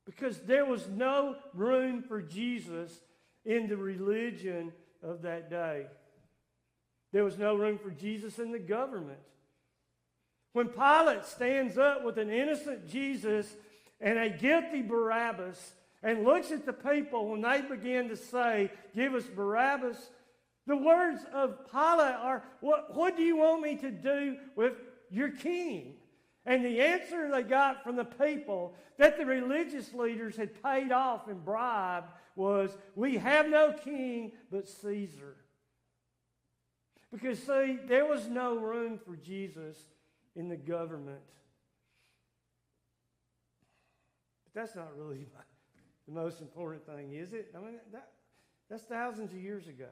Speaker 2: Because there was no room for Jesus in the religion of that day. There was no room for Jesus in the government. When Pilate stands up with an innocent Jesus and a guilty Barabbas and looks at the people when they begin to say, "Give us Barabbas," the words of Pilate are, what do you want me to do with your king? And the answer they got from the people that the religious leaders had paid off and bribed was, "We have no king but Caesar." Because, see, there was no room for Jesus in the government. But that's not really the most important thing, is it? I mean, that's thousands of years ago.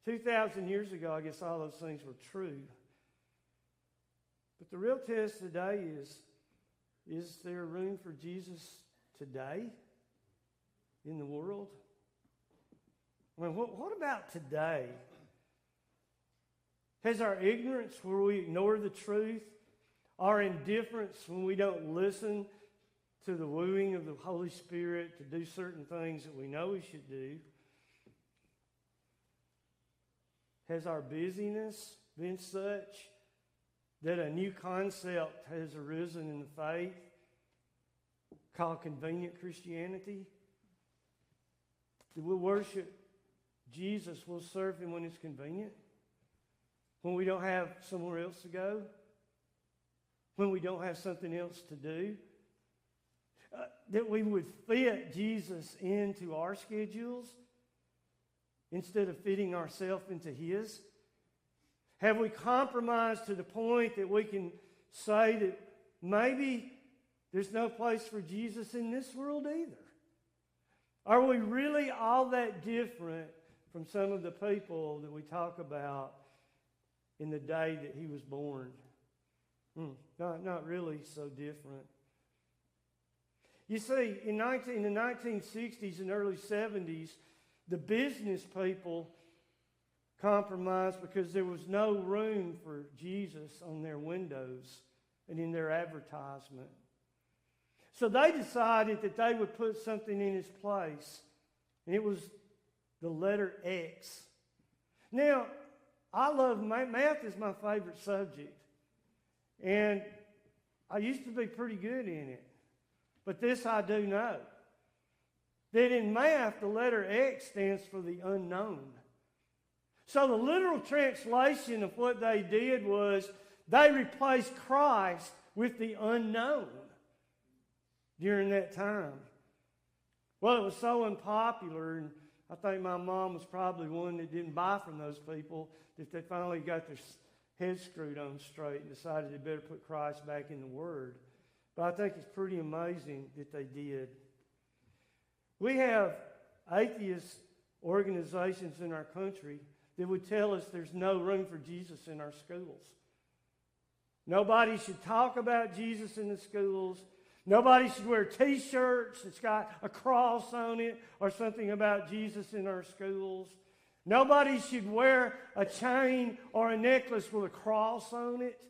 Speaker 2: 2,000 years ago, I guess all those things were true. But the real test today is there room for Jesus today in the world? I mean, what about today? Has our ignorance where we ignore the truth, our indifference when we don't listen to the wooing of the Holy Spirit to do certain things that we know we should do, has our busyness been such that a new concept has arisen in the faith called convenient Christianity? That we'll worship Jesus, we'll serve Him when it's convenient, when we don't have somewhere else to go, when we don't have something else to do, that we would fit Jesus into our schedules instead of fitting ourselves into His? Have we compromised to the point that we can say that maybe there's no place for Jesus in this world either? Are we really all that different from some of the people that we talk about in the day that He was born? Not really so different. You see, in the 1960s and early 70s, the business people compromised because there was no room for Jesus on their windows and in their advertisement. So they decided that they would put something in its place, and it was the letter X. Now, I love math is my favorite subject, and I used to be pretty good in it. But this I do know, that in math, the letter X stands for the unknown. So the literal translation of what they did was they replaced Christ with the unknown during that time. Well, it was so unpopular, and I think my mom was probably one that didn't buy from those people, that they finally got their head screwed on straight and decided they better put Christ back in the Word. But I think it's pretty amazing that they did. We have atheist organizations in our country that would tell us there's no room for Jesus in our schools. Nobody should talk about Jesus in the schools. Nobody should wear T-shirts that's got a cross on it or something about Jesus in our schools. Nobody should wear a chain or a necklace with a cross on it.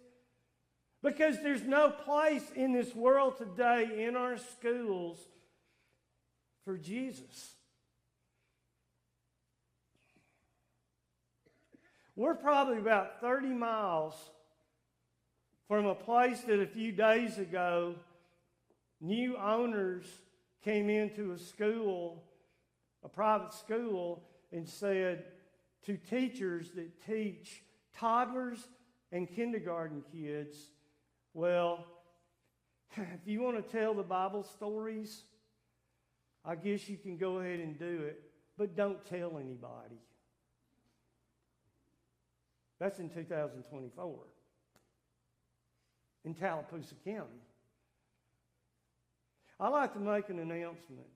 Speaker 2: Because there's no place in this world today in our schools for Jesus. We're probably about 30 miles from a place that a few days ago, new owners came into a school, a private school, and said to teachers that teach toddlers and kindergarten kids, well, if you want to tell the Bible stories, I guess you can go ahead and do it, but don't tell anybody. That's in 2024 in Tallapoosa County. I like to make an announcement,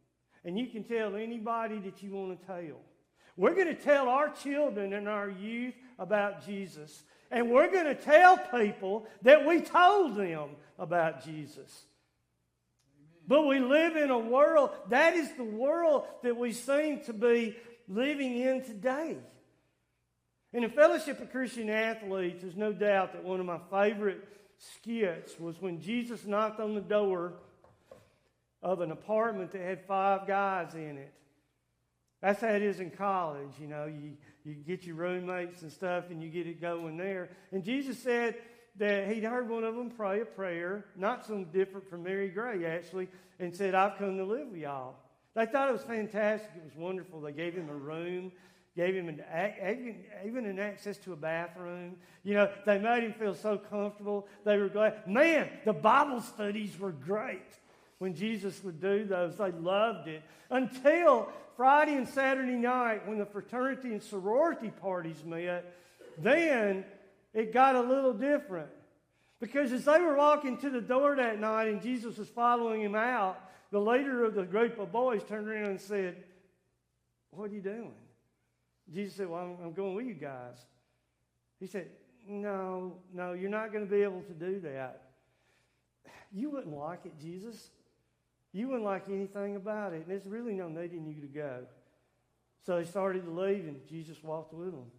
Speaker 2: and you can tell anybody that you want to tell. We're going to tell our children and our youth about Jesus. And we're going to tell people that we told them about Jesus. Amen. But we live in a world, that is the world that we seem to be living in today. In the Fellowship of Christian Athletes, there's no doubt that one of my favorite skits was when Jesus knocked on the door of an apartment that had 5 guys in it. That's how it is in college. You know, you get your roommates and stuff, and you get it going there. And Jesus said that he'd heard one of them pray a prayer, not some different from Mary Gray, actually, and said, I've come to live with y'all. They thought it was fantastic. It was wonderful. They gave him a room, gave him even an access to a bathroom. You know, they made him feel so comfortable. They were glad. Man, the Bible studies were great when Jesus would do those. They loved it. Until Friday and Saturday night when the fraternity and sorority parties met, then it got a little different. Because as they were walking to the door that night and Jesus was following him out, the leader of the group of boys turned around and said, what are you doing? Jesus said, well, I'm going with you guys. He said, no, you're not going to be able to do that. You wouldn't like it, Jesus. You wouldn't like anything about it, and there's really no needing you to go. So they started to leave, and Jesus walked with them.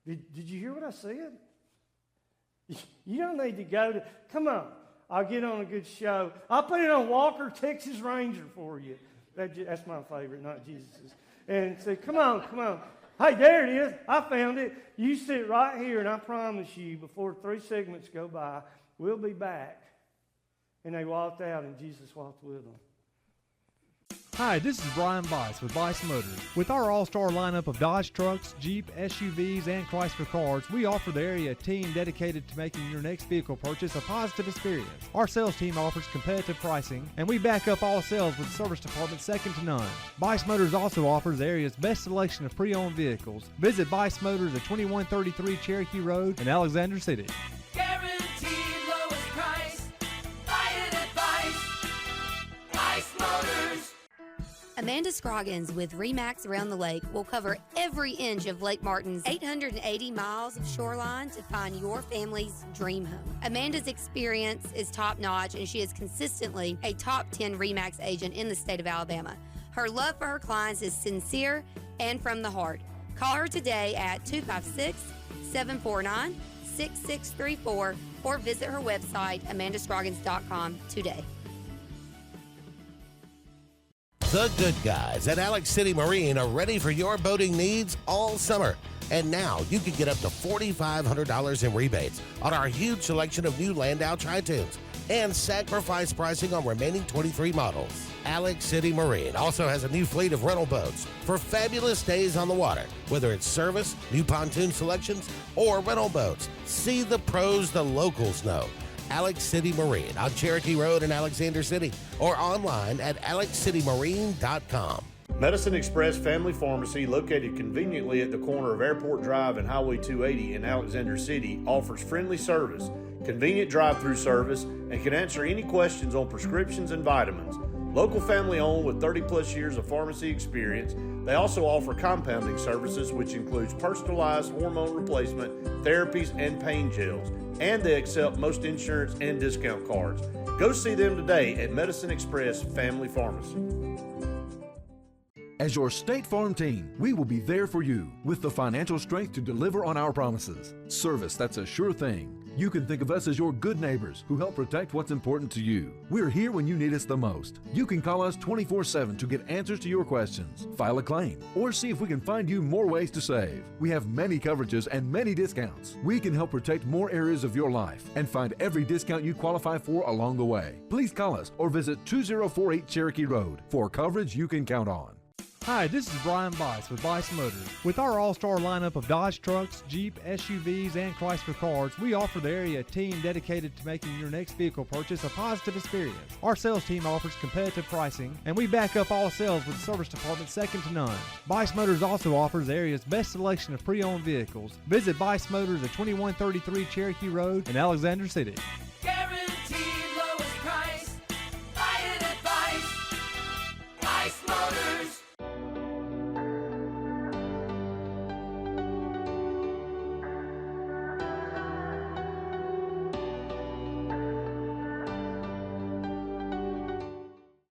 Speaker 2: Did you hear what I said? You don't need to go to, come on, I'll get on a good show. I'll put it on Walker, Texas Ranger for you. That's my favorite, not Jesus's. And say, come on. Hey, there it is. I found it. You sit right here, and I promise you, before 3 segments go by, we'll be back. And they walked out, and Jesus walked with them.
Speaker 3: Hi, this is Brian Bice with Bice Motors. With our all-star lineup of Dodge trucks, Jeep, SUVs, and Chrysler cars, we offer the area team dedicated to making your next vehicle purchase a positive experience. Our sales team offers competitive pricing, and we back up all sales with a service department second to none. Bice Motors also offers the area's best selection of pre-owned vehicles. Visit Bice Motors at 2133 Cherokee Road in Alexander City.
Speaker 4: Guaranteed lowest price. Buy it at Bice Motors.
Speaker 6: Amanda Scroggins with RE/MAX Around the Lake will cover every inch of Lake Martin's 880 miles of shoreline to find your family's dream home. Amanda's experience is top-notch, and she is consistently a top 10 RE/MAX agent in the state of Alabama. Her love for her clients is sincere and from the heart. Call her today at 256-749-6634 or visit her website, amandascroggins.com today.
Speaker 5: The good guys at Alex City Marine are ready for your boating needs all summer. And now you can get up to $4,500 in rebates on our huge selection of new Landau Tri-Tunes and sacrifice pricing on remaining 23 models. Alex City Marine also has a new fleet of rental boats for fabulous days on the water, whether it's service, new pontoon selections, or rental boats. See the pros the locals know. Alex City Marine on Cherokee Road in Alexander City or online at alexcitymarine.com.
Speaker 1: Medicine Express Family Pharmacy, located conveniently at the corner of Airport Drive and Highway 280 in Alexander City, offers friendly service, convenient drive-through service, and can answer any questions on prescriptions and vitamins. Local family owned with 30-plus years of pharmacy experience, they also offer compounding services, which includes personalized hormone replacement, therapies, and pain gels. And they accept most insurance and discount cards. Go see them today at Medicine Express Family Pharmacy.
Speaker 8: As your State Farm team, we will be there for you with the financial strength to deliver on our promises. Service that's a sure thing. You can think of us as your good neighbors who help protect what's important to you. We're here when you need us the most. You can call us 24/7 to get answers to your questions, file a claim, or see if we can find you more ways to save. We have many coverages and many discounts. We can help protect more areas of your life and find every discount you qualify for along the way. Please call us or visit 2048 Cherokee Road for coverage you can count on.
Speaker 3: Hi, this is Brian Bice with Bice Motors. With our all-star lineup of Dodge trucks, Jeep, SUVs, and Chrysler cars, we offer the area team dedicated to making your next vehicle purchase a positive experience. Our sales team offers competitive pricing, and we back up all sales with a service department second to none. Bice Motors also offers the area's best selection of pre-owned vehicles. Visit Bice Motors at 2133 Cherokee Road in Alexander City.